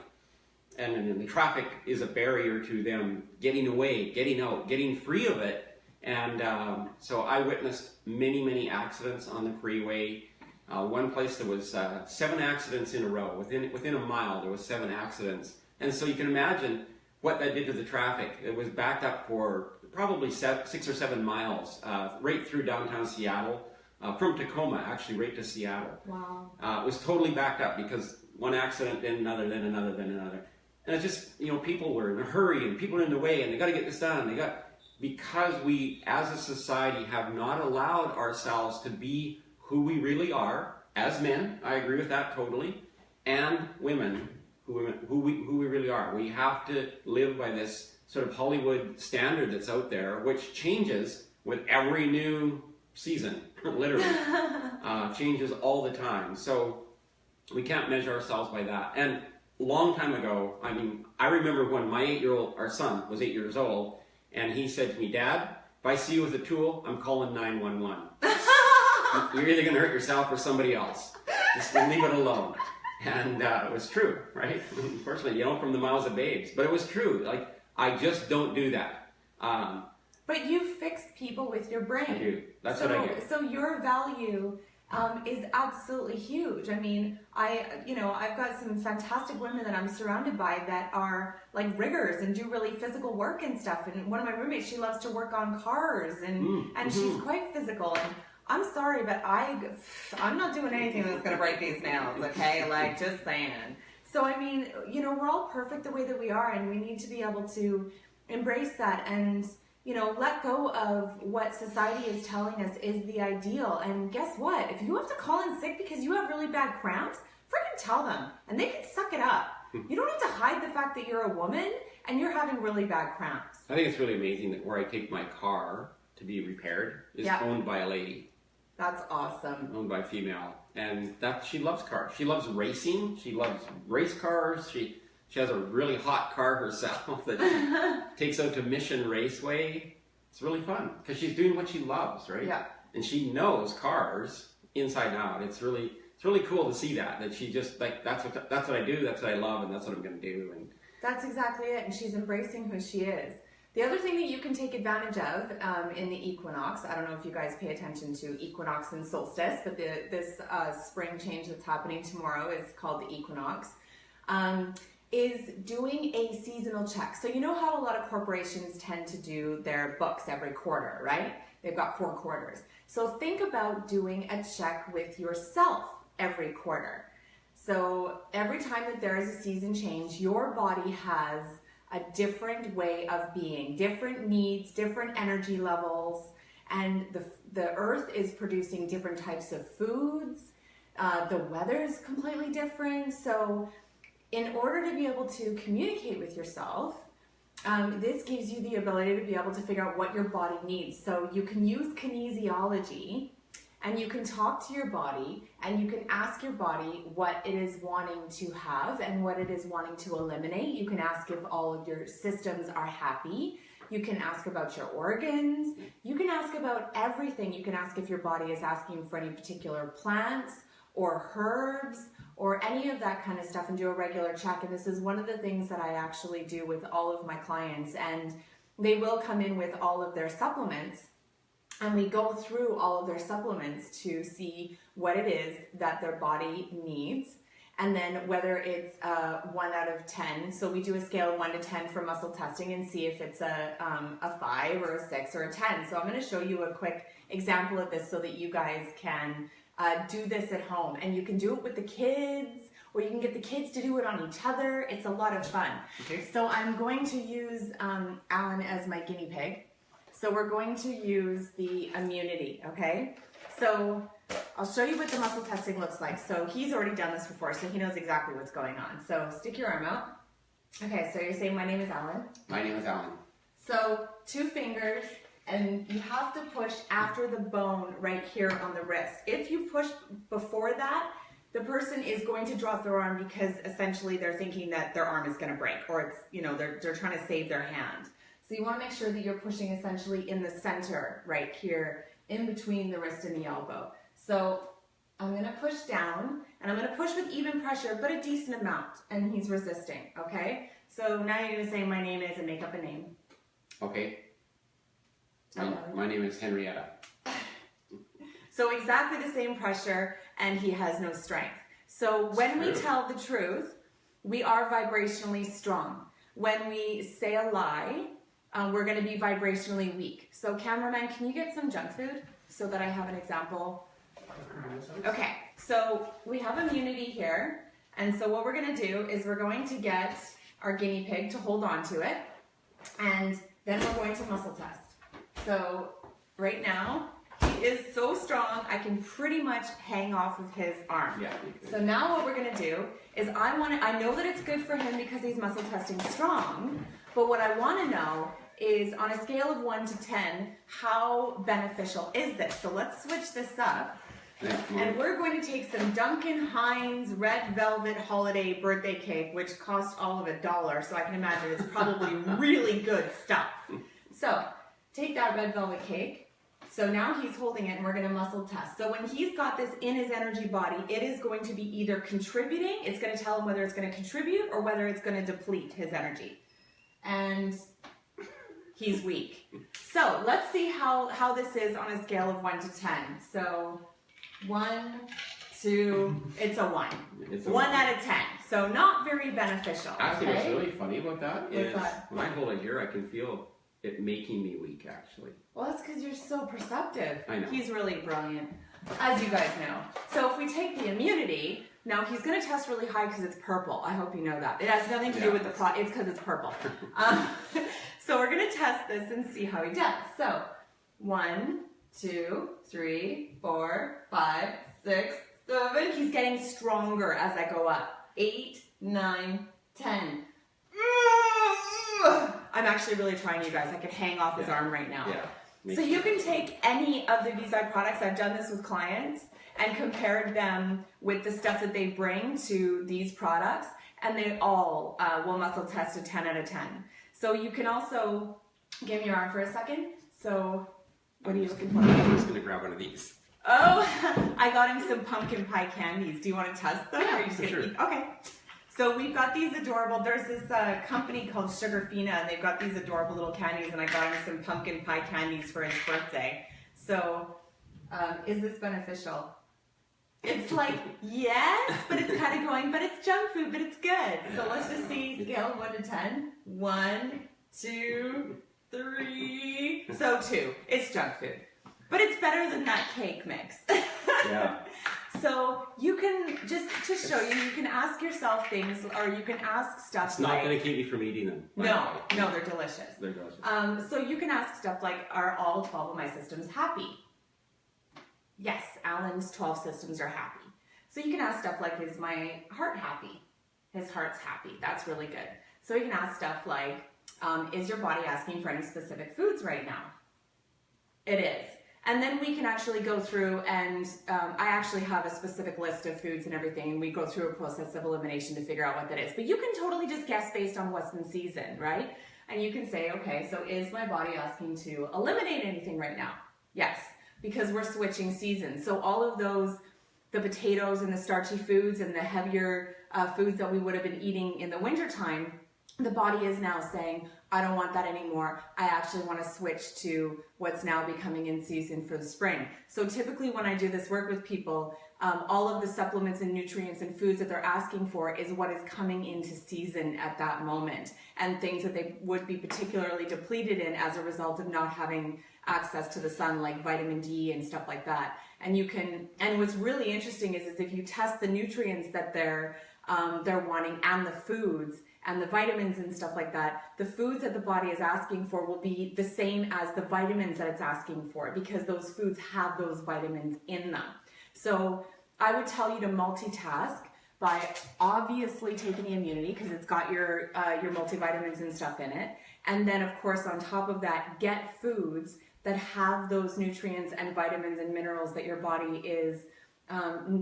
and the traffic is a barrier to them getting away, getting out, getting free of it. And so I witnessed many accidents on the freeway. One place there was 7 accidents in a row. Within a mile there was 7 accidents. And so you can imagine what that did to the traffic. It was backed up for probably 6 or 7 miles, right through downtown Seattle. From Tacoma, actually, right to Seattle. Wow. It was totally backed up because one accident, then another, then another, then another. And it's just, you know, people were in a hurry and people are in the way and they got to get this done. Because we, as a society, have not allowed ourselves to be who we really are, as men, I agree with that totally, and women, who we really are. We have to live by this sort of Hollywood standard that's out there, which changes with every new season, literally. Changes all the time. So we can't measure ourselves by that. And a long time ago, I remember when our son was 8 years old, and he said to me, "Dad, if I see you with a tool, I'm calling 911. You're either going to hurt yourself or somebody else. Just leave it alone." And it was true, right? Unfortunately, from the mouths of babes. But it was true. Like, I just don't do that. But you fix people with your brain. I do. That's what I do. So your value is absolutely huge. I mean, I've got some fantastic women that I'm surrounded by that are like riggers and do really physical work and stuff. And one of my roommates, she loves to work on cars and she's quite physical. And I'm sorry, but I'm not doing anything that's going to break these nails, okay? Like, just saying. So, I mean, we're all perfect the way that we are, and we need to be able to embrace that and, let go of what society is telling us is the ideal. And guess what? If you have to call in sick because you have really bad cramps, freaking tell them, and they can suck it up. You don't have to hide the fact that you're a woman and you're having really bad cramps. I think it's really amazing that where I take my car to be repaired is owned by a lady. That's awesome. Owned by a female. And she loves cars. She loves racing. She loves race cars. She has a really hot car herself that she takes out to Mission Raceway. It's really fun because she's doing what she loves, right? Yeah. And she knows cars inside and out. It's really cool to see that she just like that's what I do. That's what I love, and that's what I'm going to do. And that's exactly it. And she's embracing who she is. The other thing that you can take advantage of in the equinox, I don't know if you guys pay attention to equinox and solstice, but this spring change that's happening tomorrow is called the equinox, is doing a seasonal check. So you know how a lot of corporations tend to do their books every quarter, right? They've got 4 quarters. So think about doing a check with yourself every quarter. So every time that there is a season change, your body has a different way of being, different needs, different energy levels, and the earth is producing different types of foods. The weather is completely different. So in order to be able to communicate with yourself, this gives you the ability to be able to figure out what your body needs. So you can use kinesiology, and you can talk to your body, and you can ask your body what it is wanting to have and what it is wanting to eliminate. You can ask if all of your systems are happy. You can ask about your organs. You can ask about everything. You can ask if your body is asking for any particular plants or herbs or any of that kind of stuff, and do a regular check. And this is one of the things that I actually do with all of my clients. And they will come in with all of their supplements, and we go through all of their supplements to see what it is that their body needs, and then whether it's 1 out of 10. So we do a scale of 1 to 10 for muscle testing and see if it's a 5 or a 6 or a 10. So I'm going to show you a quick example of this so that you guys can do this at home. And you can do it with the kids, or you can get the kids to do it on each other. It's a lot of fun. Okay. So I'm going to use Alan as my guinea pig. So we're going to use the immunity, okay? So I'll show you what the muscle testing looks like. So he's already done this before, so he knows exactly what's going on. So stick your arm out. Okay, so you're saying, my name is Alan. My name is Alan. So 2 fingers, and you have to push after the bone right here on the wrist. If you push before that, the person is going to drop their arm because essentially they're thinking that their arm is going to break, or it's, they're trying to save their hand. So you want to make sure that you're pushing essentially in the center right here, in between the wrist and the elbow. So I'm going to push down, and I'm going to push with even pressure, but a decent amount, and he's resisting, okay? So now you're going to say, my name is, and make up a name. Okay. My name is Henrietta. So exactly the same pressure, and he has no strength. So when we tell the truth, we are vibrationally strong. When we say a lie, we're going to be vibrationally weak. So cameraman, can you get some junk food so that I have an example? Okay, so we have immunity here. And so what we're going to do is we're going to get our guinea pig to hold on to it. And then we're going to muscle test. So right now, he is so strong, I can pretty much hang off of his arm. Yeah. So now what we're going to do is I know that it's good for him because he's muscle testing strong, but what I want to know is on a scale of 1 to 10, how beneficial is this? So let's switch this up. And we're going to take some Duncan Hines Red Velvet Holiday Birthday Cake, which cost all of $1, so I can imagine it's probably really good stuff. So take that red velvet cake, So now he's holding it and we're gonna muscle test. So when he's got this in his energy body, it is going to be either contributing, it's gonna tell him whether it's gonna contribute or whether it's gonna deplete his energy. And he's weak. So let's see how this is on a scale of 1 to 10. So 1, 2, it's a 1. It's a 1 out of 10. So not very beneficial. Actually, okay? what's really funny about that is that? when I hold it here, I can feel it making me weak, actually. Well, that's because you're so perceptive. I know. He's really brilliant, as you guys know. So if we take the immunity, now he's going to test really high because it's purple. I hope you know that. It has nothing to do with the plot. It's because it's purple. So we're going to test this and see how he does. So 1, 2, 3, 4, 5, 6, 7. He's getting stronger as I go up. 8, 9, 10. I'm actually really trying, you guys. I could hang off his arm right now. Yeah. So you can take any of the VSI products. I've done this with clients and compared them with the stuff that they bring to these products, and they all will muscle test a 10 out of 10. So you can also, give me your arm for a second. So what are you looking for? I'm just going to grab one of these. Oh, I got him some pumpkin pie candies. Do you want to test them? Yeah, or are you just for gonna sure. eat? Okay. So we've got these adorable, there's this company called Sugarfina, and they've got these adorable little candies, and I got him some pumpkin pie candies for his birthday. So, is this beneficial? It's like, yes, but it's kind of going, but it's junk food, but it's good. So let's just see, scale of 1 to 10. 1, 2, 3, so 2. It's junk food. But it's better than that cake mix. Yeah. So you can, just to show you, you can ask yourself things, or you can ask stuff It's not going to keep me from eating them. No, they're delicious. They're delicious. So you can ask stuff like, are all 12 of my systems happy? Yes, Alan's 12 systems are happy. So you can ask stuff like, is my heart happy? His heart's happy. That's really good. So you can ask stuff like, is your body asking for any specific foods right now? It is. And then we can actually go through and I actually have a specific list of foods and everything, and we go through a process of elimination to figure out what that is. But you can totally just guess based on what's in season, right? And you can say, okay, so is my body asking to eliminate anything right now? Yes, because we're switching seasons. So all of those, the potatoes and the starchy foods and the heavier foods that we would have been eating in the wintertime, the body is now saying, I don't want that anymore. I actually want to switch to what's now becoming in season for the spring. So typically when I do this work with people, all of the supplements and nutrients and foods that they're asking for is what is coming into season at that moment, and things that they would be particularly depleted in as a result of not having access to the sun, like vitamin D and stuff like that. And you can, and what's really interesting is if you test the nutrients that they're wanting and the foods, and the vitamins and stuff like that, the foods that the body is asking for will be the same as the vitamins that it's asking for, because those foods have those vitamins in them. So I would tell you to multitask by obviously taking the immunity, because it's got your multivitamins and stuff in it. And then of course on top of that, get foods that have those nutrients and vitamins and minerals that your body is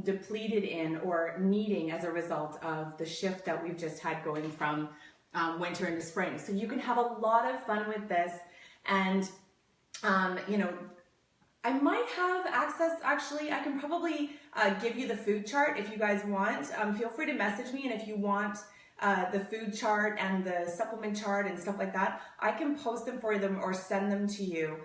depleted in or needing as a result of the shift that we've just had going from winter into spring. So you can have a lot of fun with this, and you know, I might have access, actually I can probably give you the food chart if you guys want. Feel free to message me, and if you want the food chart and the supplement chart and stuff like that, I can post them for them or send them to you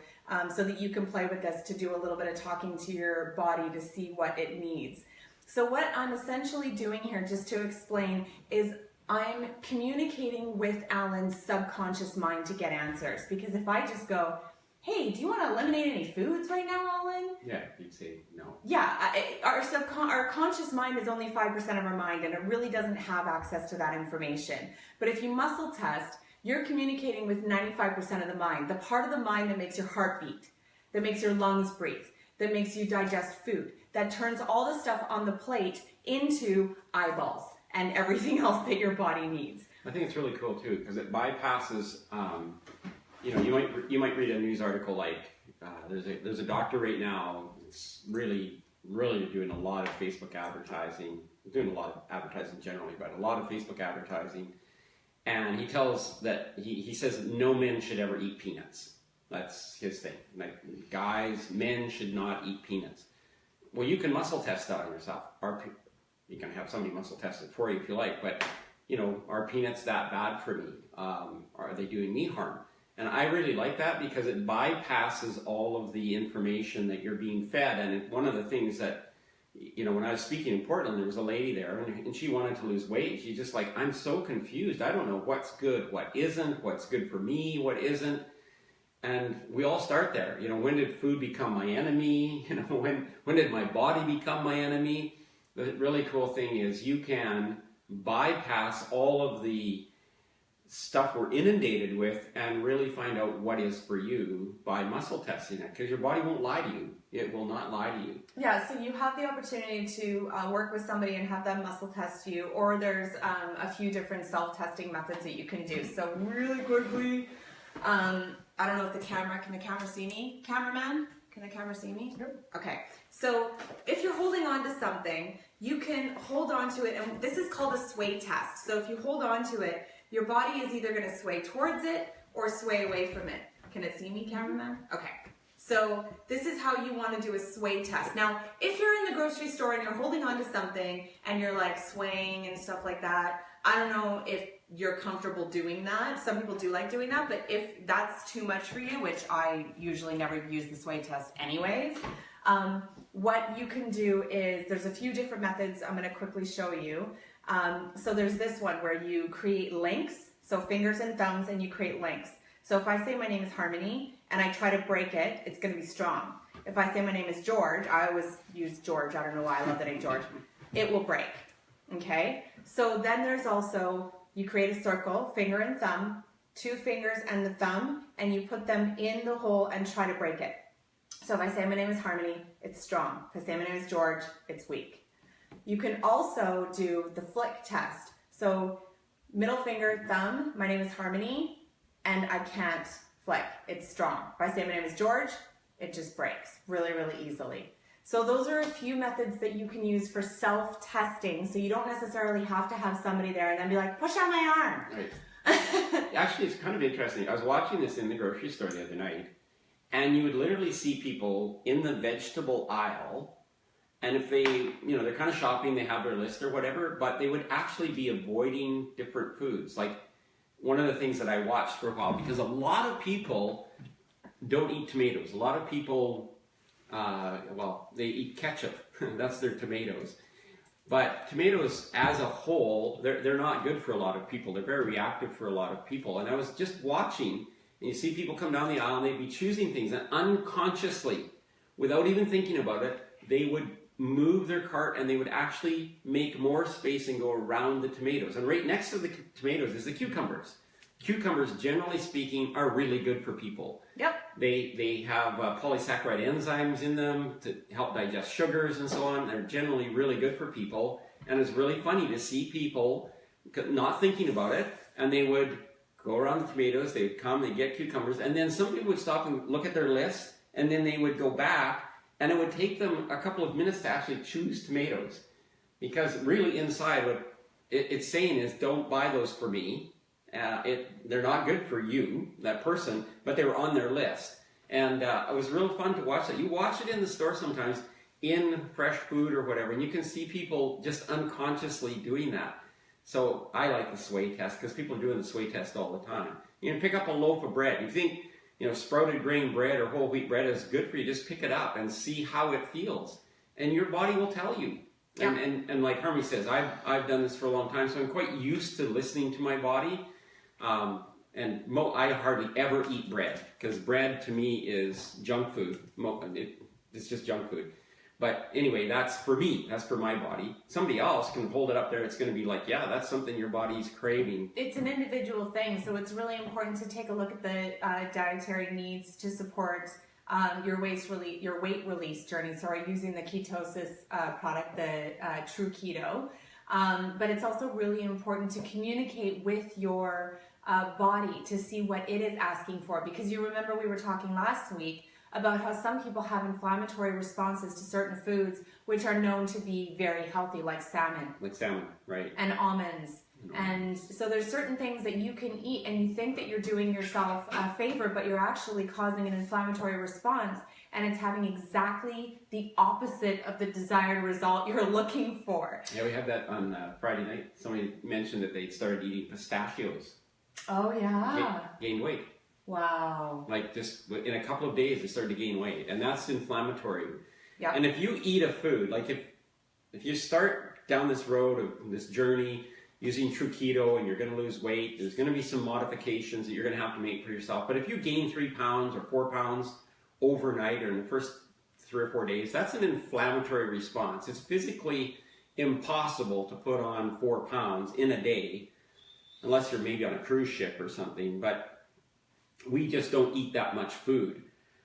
so that you can play with this to do a little bit of talking to your body to see what it needs. So what I'm essentially doing here, just to explain, is I'm communicating with Alan's subconscious mind to get answers. Because if I just go, hey, do you want to eliminate any foods right now, Alan? Yeah, you'd say no. Yeah, our conscious mind is only 5% of our mind, and it really doesn't have access to that information. But if you muscle test, you're communicating with 95% of the mind, the part of the mind that makes your heart beat, that makes your lungs breathe, that makes you digest food, that turns all the stuff on the plate into eyeballs and everything else that your body needs. I think it's really cool too, because it bypasses, you know, you might read a news article like, there's a doctor right now that's really doing a lot of Facebook advertising, doing a lot of advertising generally, but a lot of Facebook advertising. And he tells that, he says that no men should ever eat peanuts. That's his thing. Like, men should not eat peanuts. Well, you can muscle test that on yourself. You can have somebody muscle test it for you if you like, but are peanuts that bad for me? Are they doing me harm? And I really like that because it bypasses all of the information that you're being fed. And one of the things that, when I was speaking in Portland, there was a lady there and she wanted to lose weight. She's just like, I'm so confused. I don't know what's good, what isn't, what's good for me, what isn't. And we all start there. When did food become my enemy? When did my body become my enemy? The really cool thing is you can bypass all of the stuff we're inundated with and really find out what is for you by muscle testing it, because your body won't lie to you. It will not lie to you. Yeah, so you have the opportunity to work with somebody and have them muscle test you, or there's a few different self-testing methods that you can do. So really quickly, I don't know if can the camera see me? Cameraman? Can the camera see me? Yep. Okay. So if you're holding on to something, you can hold on to it, and this is called a sway test. So if you hold on to it, your body is either going to sway towards it or sway away from it. Can it see me, cameraman? Okay. So this is how you want to do a sway test. Now, if you're in the grocery store and you're holding on to something and you're like swaying and stuff like that, I don't know if you're comfortable doing that. Some people do like doing that, but if that's too much for you, which I usually never use the sway test anyways, what you can do is, there's a few different methods I'm going to quickly show you. So there's this one where you create links, so fingers and thumbs, and you create links. So if I say my name is Harmony and I try to break it, it's going to be strong. If I say my name is George, I always use George, I don't know why, I love the name George, it will break. Okay? So then there's also, you create a circle, finger and thumb, 2 fingers and the thumb, and you put them in the hole and try to break it. So if I say my name is Harmony, it's strong. If I say my name is George, it's weak. You can also do the flick test. So middle finger, thumb, my name is Harmony, and I can't flick. It's strong. If I say my name is George, it just breaks really, really easily. So those are a few methods that you can use for self-testing. So you don't necessarily have to have somebody there and then be like, push on my arm. Right. Actually, it's kind of interesting. I was watching this in the grocery store the other night, and you would literally see people in the vegetable aisle, and if they, they're kind of shopping, they have their list or whatever, but they would actually be avoiding different foods. Like, one of the things that I watched for a while, because a lot of people don't eat tomatoes. A lot of people, they eat ketchup. That's their tomatoes. But tomatoes as a whole, they're not good for a lot of people. They're very reactive for a lot of people. And I was just watching, and you see people come down the aisle and they'd be choosing things, and unconsciously, without even thinking about it, they would move their cart and they would actually make more space and go around the tomatoes. And right next to the tomatoes is the cucumbers. Cucumbers, generally speaking, are really good for people. Yep. They have polysaccharide enzymes in them to help digest sugars and so on. They're generally really good for people. And it's really funny to see people not thinking about it, and they would go around the tomatoes, they would come, they'd get cucumbers, and then somebody would stop and look at their list, and then they would go back, and it would take them a couple of minutes to actually choose tomatoes. Because really inside what it's saying is, don't buy those for me. They're not good for you, that person, but they were on their list. And it was real fun to watch that. You watch it in the store sometimes, in fresh food or whatever, and you can see people just unconsciously doing that. So I like the sway test, because people are doing the sway test all the time. You can pick up a loaf of bread. You think, sprouted grain bread or whole wheat bread is good for you, just pick it up and see how it feels. And your body will tell you. Yeah. And like Harmony says, I've done this for a long time, so I'm quite used to listening to my body. I hardly ever eat bread, because bread to me is junk food. It's just junk food. But anyway, that's for me. That's for my body. Somebody else can hold it up there. It's going to be like, yeah, that's something your body's craving. It's an individual thing, so it's really important to take a look at the dietary needs to support your weight release journey. So using the ketosis product, the True Keto. But it's also really important to communicate with your body to see what it is asking for. Because you remember we were talking last week about how some people have inflammatory responses to certain foods which are known to be very healthy, like salmon. Like salmon, right. And almonds And so there's certain things that you can eat and you think that you're doing yourself a favor, but you're actually causing an inflammatory response, and it's having exactly the opposite of the desired result you're looking for. Yeah, we had that on Friday night. Somebody mentioned that they'd started eating pistachios. Oh, yeah. Gained weight. Wow. Like just in a couple of days, they started to gain weight, and that's inflammatory. Yeah. And if you eat a food, like if you start down this road of this journey using true keto and you're going to lose weight, there's going to be some modifications that you're going to have to make for yourself. But if you gain 3 pounds or 4 pounds overnight or in the first 3 or 4 days, that's an inflammatory response. It's physically impossible to put on 4 pounds in a day, unless you're maybe on a cruise ship or something. But we just don't eat that much food.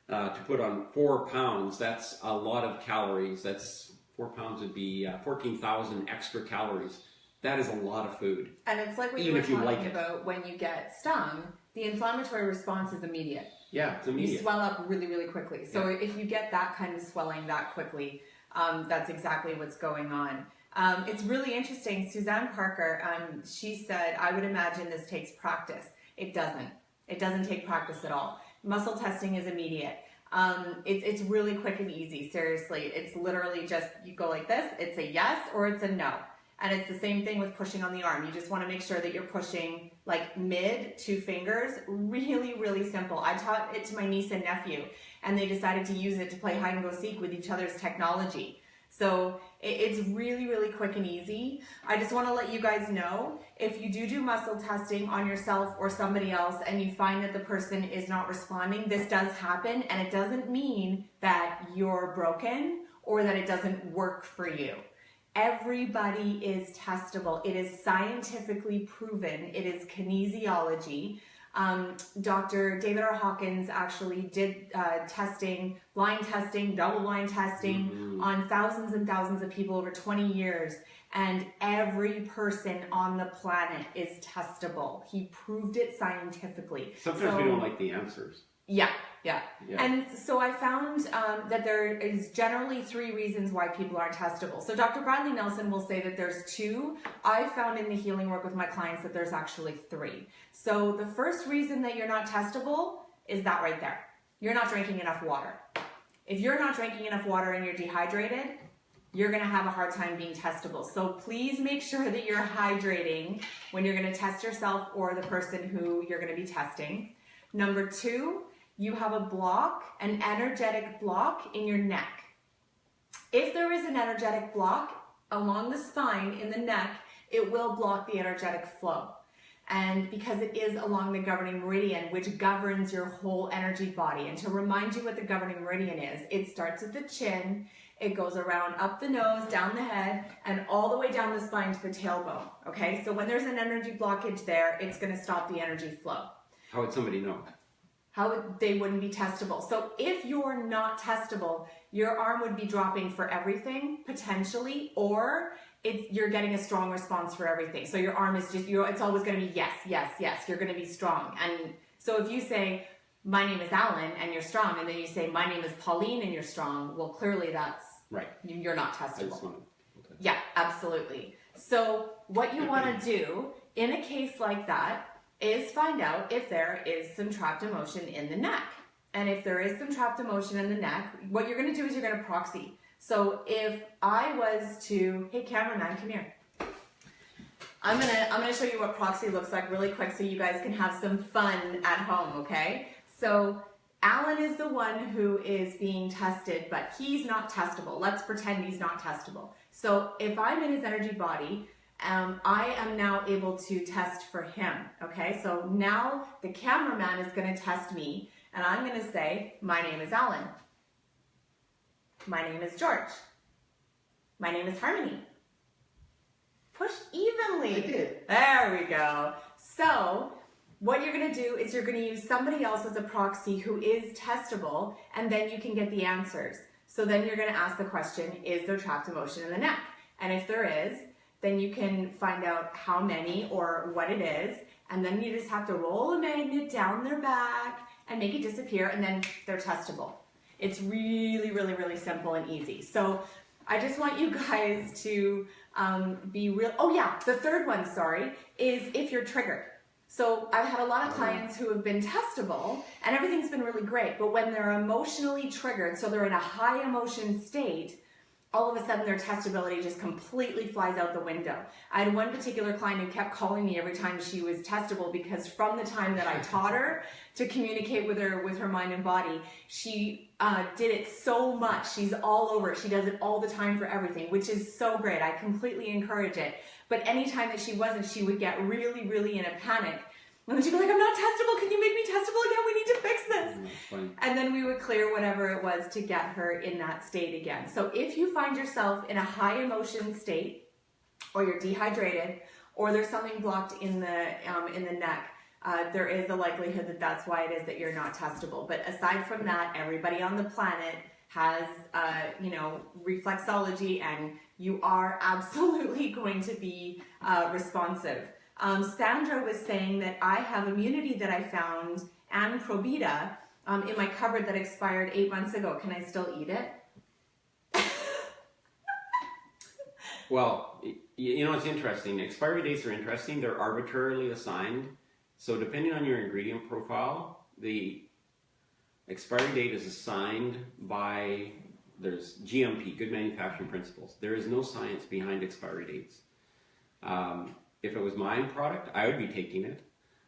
To put on 4 pounds, that's a lot of calories. That's 4 pounds would be 14,000 extra calories. That is a lot of food. And it's like what you were talking about when you get stung, the inflammatory response is immediate. Yeah, it's immediate. You swell up really, really quickly. So if you get that kind of swelling that quickly, that's exactly what's going on. It's really interesting. Suzanne Parker, she said, I would imagine this takes practice. It doesn't. It doesn't take practice at all. Muscle testing is immediate. It's really quick and easy, seriously. It's literally just, you go like this, it's a yes or it's a no. And it's the same thing with pushing on the arm. You just want to make sure that you're pushing like mid 2 fingers. Really, really simple. I taught it to my niece and nephew, and they decided to use it to play hide and go seek with each other's technology. So it's really, really quick and easy. I just want to let you guys know, if you do muscle testing on yourself or somebody else and you find that the person is not responding, this does happen, and it doesn't mean that you're broken or that it doesn't work for you. Everybody is testable. It is scientifically proven. It is kinesiology. Dr. David R. Hawkins actually did testing, blind testing, double-blind testing on thousands and thousands of people over 20 years, and every person on the planet is testable. He proved it scientifically. Sometimes we don't like the answers. Yeah. And so I found that there is generally 3 reasons why people aren't testable. So Dr. Bradley Nelson will say that there's 2. I found in the healing work with my clients that there's actually 3. So the first reason that you're not testable is that right there. You're not drinking enough water. If you're not drinking enough water and you're dehydrated, you're going to have a hard time being testable. So please make sure that you're hydrating when you're going to test yourself or the person who you're going to be testing. Number 2, you have a block, an energetic block in your neck. If there is an energetic block along the spine in the neck, it will block the energetic flow. And because it is along the governing meridian, which governs your whole energy body. And to remind you what the governing meridian is, it starts at the chin, it goes around up the nose, down the head, and all the way down the spine to the tailbone. Okay, so when there's an energy blockage there, it's going to stop the energy flow. How would somebody know? They wouldn't be testable. So if you're not testable, your arm would be dropping for everything, potentially, or you're getting a strong response for everything. So your arm is just, it's always going to be yes, yes, yes. You're going to be strong. And so if you say, my name is Alan, and you're strong, and then you say, my name is Pauline, and you're strong, well, clearly that's, right. You're not testable. Okay. Yeah, absolutely. So what you want to do in a case like that is find out if there is some trapped emotion in the neck. And if there is some trapped emotion in the neck, what you're going to do is you're going to proxy. So if I was to, hey cameraman, come here. I'm gonna show you what proxy looks like really quick so you guys can have some fun at home, okay? So Alan is the one who is being tested, but he's not testable. Let's pretend he's not testable. So if I'm in his energy body, I am now able to test for him, okay? So now the cameraman is going to test me, and I'm going to say, my name is Alan. My name is George. My name is Harmony. Push evenly. I did. There we go. So what you're going to do is you're going to use somebody else as a proxy who is testable, and then you can get the answers. So then you're going to ask the question, is there trapped emotion in the neck? And if there is, then you can find out how many or what it is, and then you just have to roll a magnet down their back and make it disappear, and then they're testable. It's really, really, really simple and easy. So I just want you guys to be real. Oh yeah, the third one, sorry, is if you're triggered. So I've had a lot of clients who have been testable and everything's been really great, but when they're emotionally triggered, so they're in a high emotion state, all of a sudden their testability just completely flies out the window. I had one particular client who kept calling me every time she was testable because from the time that I taught her to communicate with her mind and body, she did it so much. She's all over it. She does it all the time for everything, which is so great. I completely encourage it. But anytime that she wasn't, she would get really, really in a panic. And then she'd be like, I'm not testable. Can you make me testable again? We need to fix this. And then we would clear whatever it was to get her in that state again. So if you find yourself in a high emotion state, or you're dehydrated, or there's something blocked in the neck, there is a likelihood that that's why it is that you're not testable. But aside from that, everybody on the planet has, reflexology, and you are absolutely going to be responsive. Sandra was saying that I have immunity that I found and Probita in my cupboard that expired 8 months ago. Can I still eat it? Well, it's interesting. Expiry dates are interesting. They're arbitrarily assigned. So depending on your ingredient profile, the expiry date is assigned by, there's GMP, Good Manufacturing Principles. There is no science behind expiry dates. If it was my product, I would be taking it.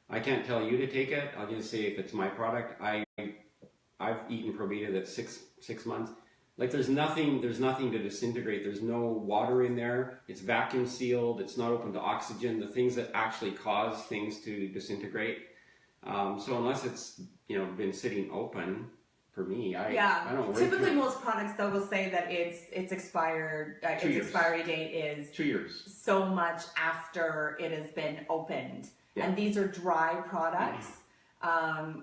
I can't tell you to take it. I'll just say if it's my product, I've eaten Probita that's six months. Like there's nothing to disintegrate. There's no water in there. It's vacuum sealed. It's not open to oxygen. The things that actually cause things to disintegrate. So unless it's been sitting open, for me, I don't worry. Typically, most products though will say that it's expired. Its expiry date is 2 years. So much after it has been opened, and these are dry products.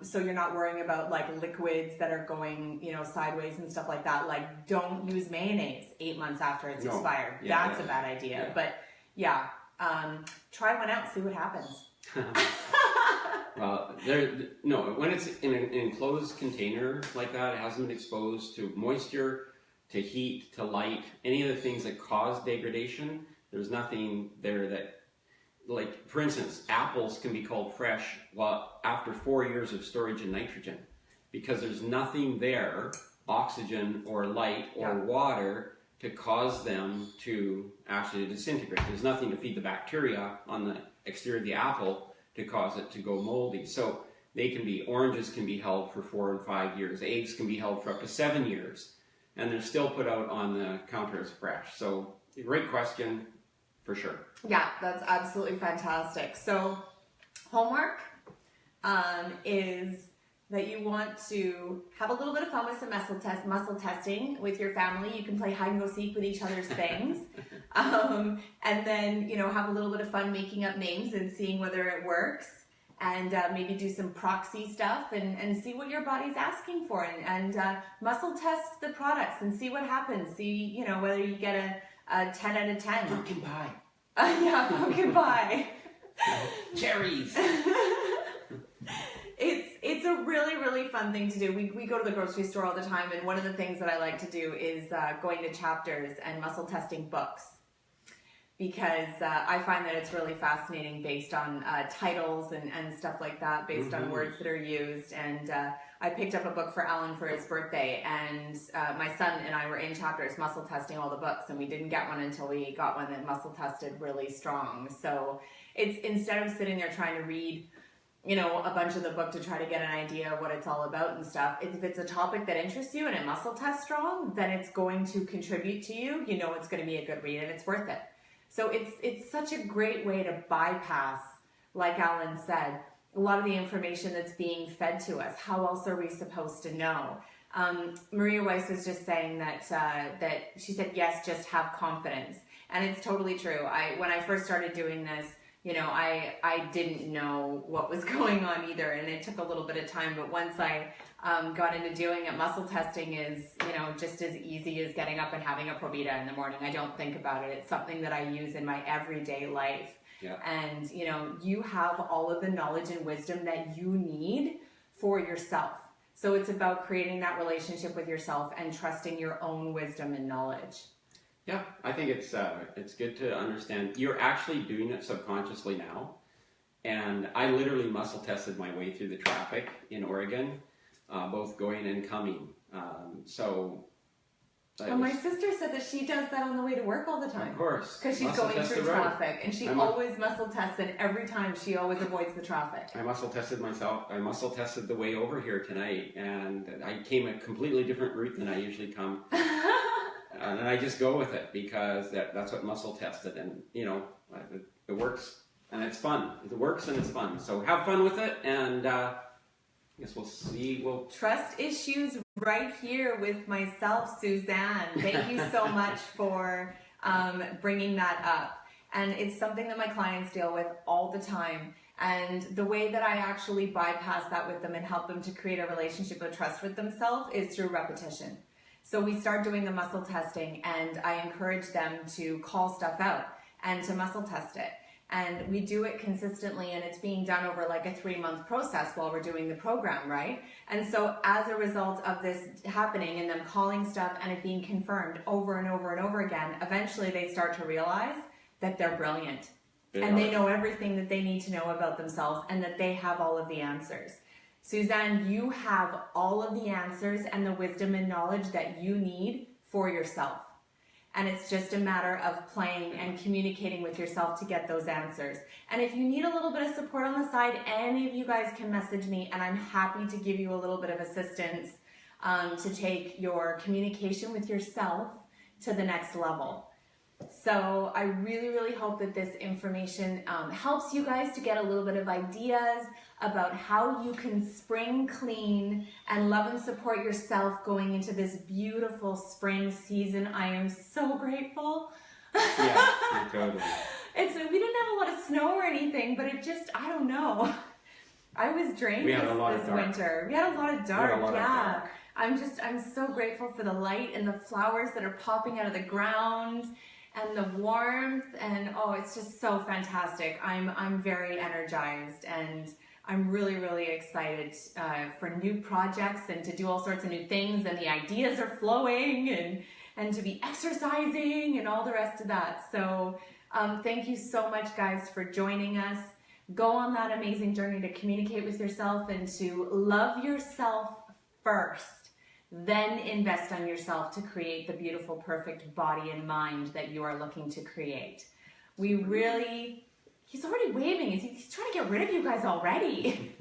So you're not worrying about like liquids that are going, sideways and stuff like that. Like don't use mayonnaise 8 months after it's expired. That's a bad idea. But try one out, see what happens. When it's in an enclosed container like that, it hasn't been exposed to moisture, to heat, to light, any of the things that cause degradation. There's nothing there that, like, for instance, apples can be called fresh after 4 years of storage in nitrogen, because there's nothing there, oxygen or light or water, to cause them to actually disintegrate. There's nothing to feed the bacteria on the exterior of the apple to cause it to go moldy. So oranges can be held for 4 and 5 years. Eggs can be held for up to 7 years. And they're still put out on the counter as fresh. So great question, for sure. Yeah, that's absolutely fantastic. So homework is that you want to have a little bit of fun with some muscle testing with your family. You can play hide and go seek with each other's things. And then, have a little bit of fun making up names and seeing whether it works. And maybe do some proxy stuff and see what your body's asking for. And muscle test the products and see what happens. See, whether you get a 10 out of 10. Pumpkin pie. Pumpkin pie. Cherries. It's a really, really fun thing to do. We go to the grocery store all the time, and one of the things that I like to do is going to Chapters and muscle testing books, because I find that it's really fascinating based on titles and stuff like that, based on words that are used. And I picked up a book for Alan for his birthday, and my son and I were in Chapters muscle testing all the books, and we didn't get one until we got one that muscle tested really strong. So it's, instead of sitting there trying to read a bunch of the book to try to get an idea of what it's all about and stuff, if it's a topic that interests you and it muscle tests strong, then it's going to contribute to you. It's going to be a good read and it's worth it. So it's such a great way to bypass, like Alan said, a lot of the information that's being fed to us. How else are we supposed to know? Maria Weiss was just saying that she said, yes, just have confidence. And it's totally true. When I first started doing this, I didn't know what was going on either, and it took a little bit of time, but once I got into doing it, muscle testing is, just as easy as getting up and having a Probita in the morning. I don't think about it. It's something that I use in my everyday life. Yeah. And, you have all of the knowledge and wisdom that you need for yourself. So it's about creating that relationship with yourself and trusting your own wisdom and knowledge. Yeah, I think it's good to understand. You're actually doing it subconsciously now. And I literally muscle tested my way through the traffic in Oregon, both going and coming. My sister said that she does that on the way to work all the time. Of course. Because she's going through traffic. And she always muscle tests, and every time she always avoids the traffic. I muscle tested myself. I muscle tested the way over here tonight. And I came a completely different route than I usually come. And I just go with it because that's what muscle tested. And, you know, it works. And it's fun. It works and it's fun. So have fun with it. And I guess we'll see. Trust issues right here with myself, Suzanne. Thank you so much for bringing that up. And it's something that my clients deal with all the time. And the way that I actually bypass that with them and help them to create a relationship of trust with themselves is through repetition. So we start doing the muscle testing, and I encourage them to call stuff out and to muscle test it. And we do it consistently, and it's being done over like a 3-month process while we're doing the program, right? And so as a result of this happening and them calling stuff and it being confirmed over and over and over again, eventually they start to realize that they're brilliant. And they know everything that they need to know about themselves, and that they have all of the answers. Suzanne, you have all of the answers and the wisdom and knowledge that you need for yourself. And it's just a matter of playing and communicating with yourself to get those answers. And if you need a little bit of support on the side, any of you guys can message me, and I'm happy to give you a little bit of assistance to take your communication with yourself to the next level. So I really, really hope that this information helps you guys to get a little bit of ideas about how you can spring clean and love and support yourself going into this beautiful spring season. I am so grateful. Yeah, totally. We didn't have a lot of snow or anything, but it just, I don't know. I was drained this winter. We had a lot of dark, I'm so grateful for the light and the flowers that are popping out of the ground and the warmth, and oh, it's just so fantastic. I'm very energized, and I'm really, really excited for new projects and to do all sorts of new things, and the ideas are flowing, and to be exercising and all the rest of that. So thank you so much, guys, for joining us. Go on that amazing journey to communicate with yourself and to love yourself first. Then invest on yourself to create the beautiful, perfect body and mind that you are looking to create. He's already waving. He's trying to get rid of you guys already.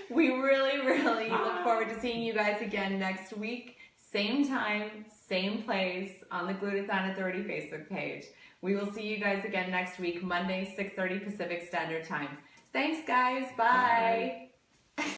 We really, really look forward to seeing you guys again next week. Same time, same place on the Glutathione Authority Facebook page. We will see you guys again next week, Monday, 6:30 Pacific Standard Time. Thanks, guys. Bye. Bye.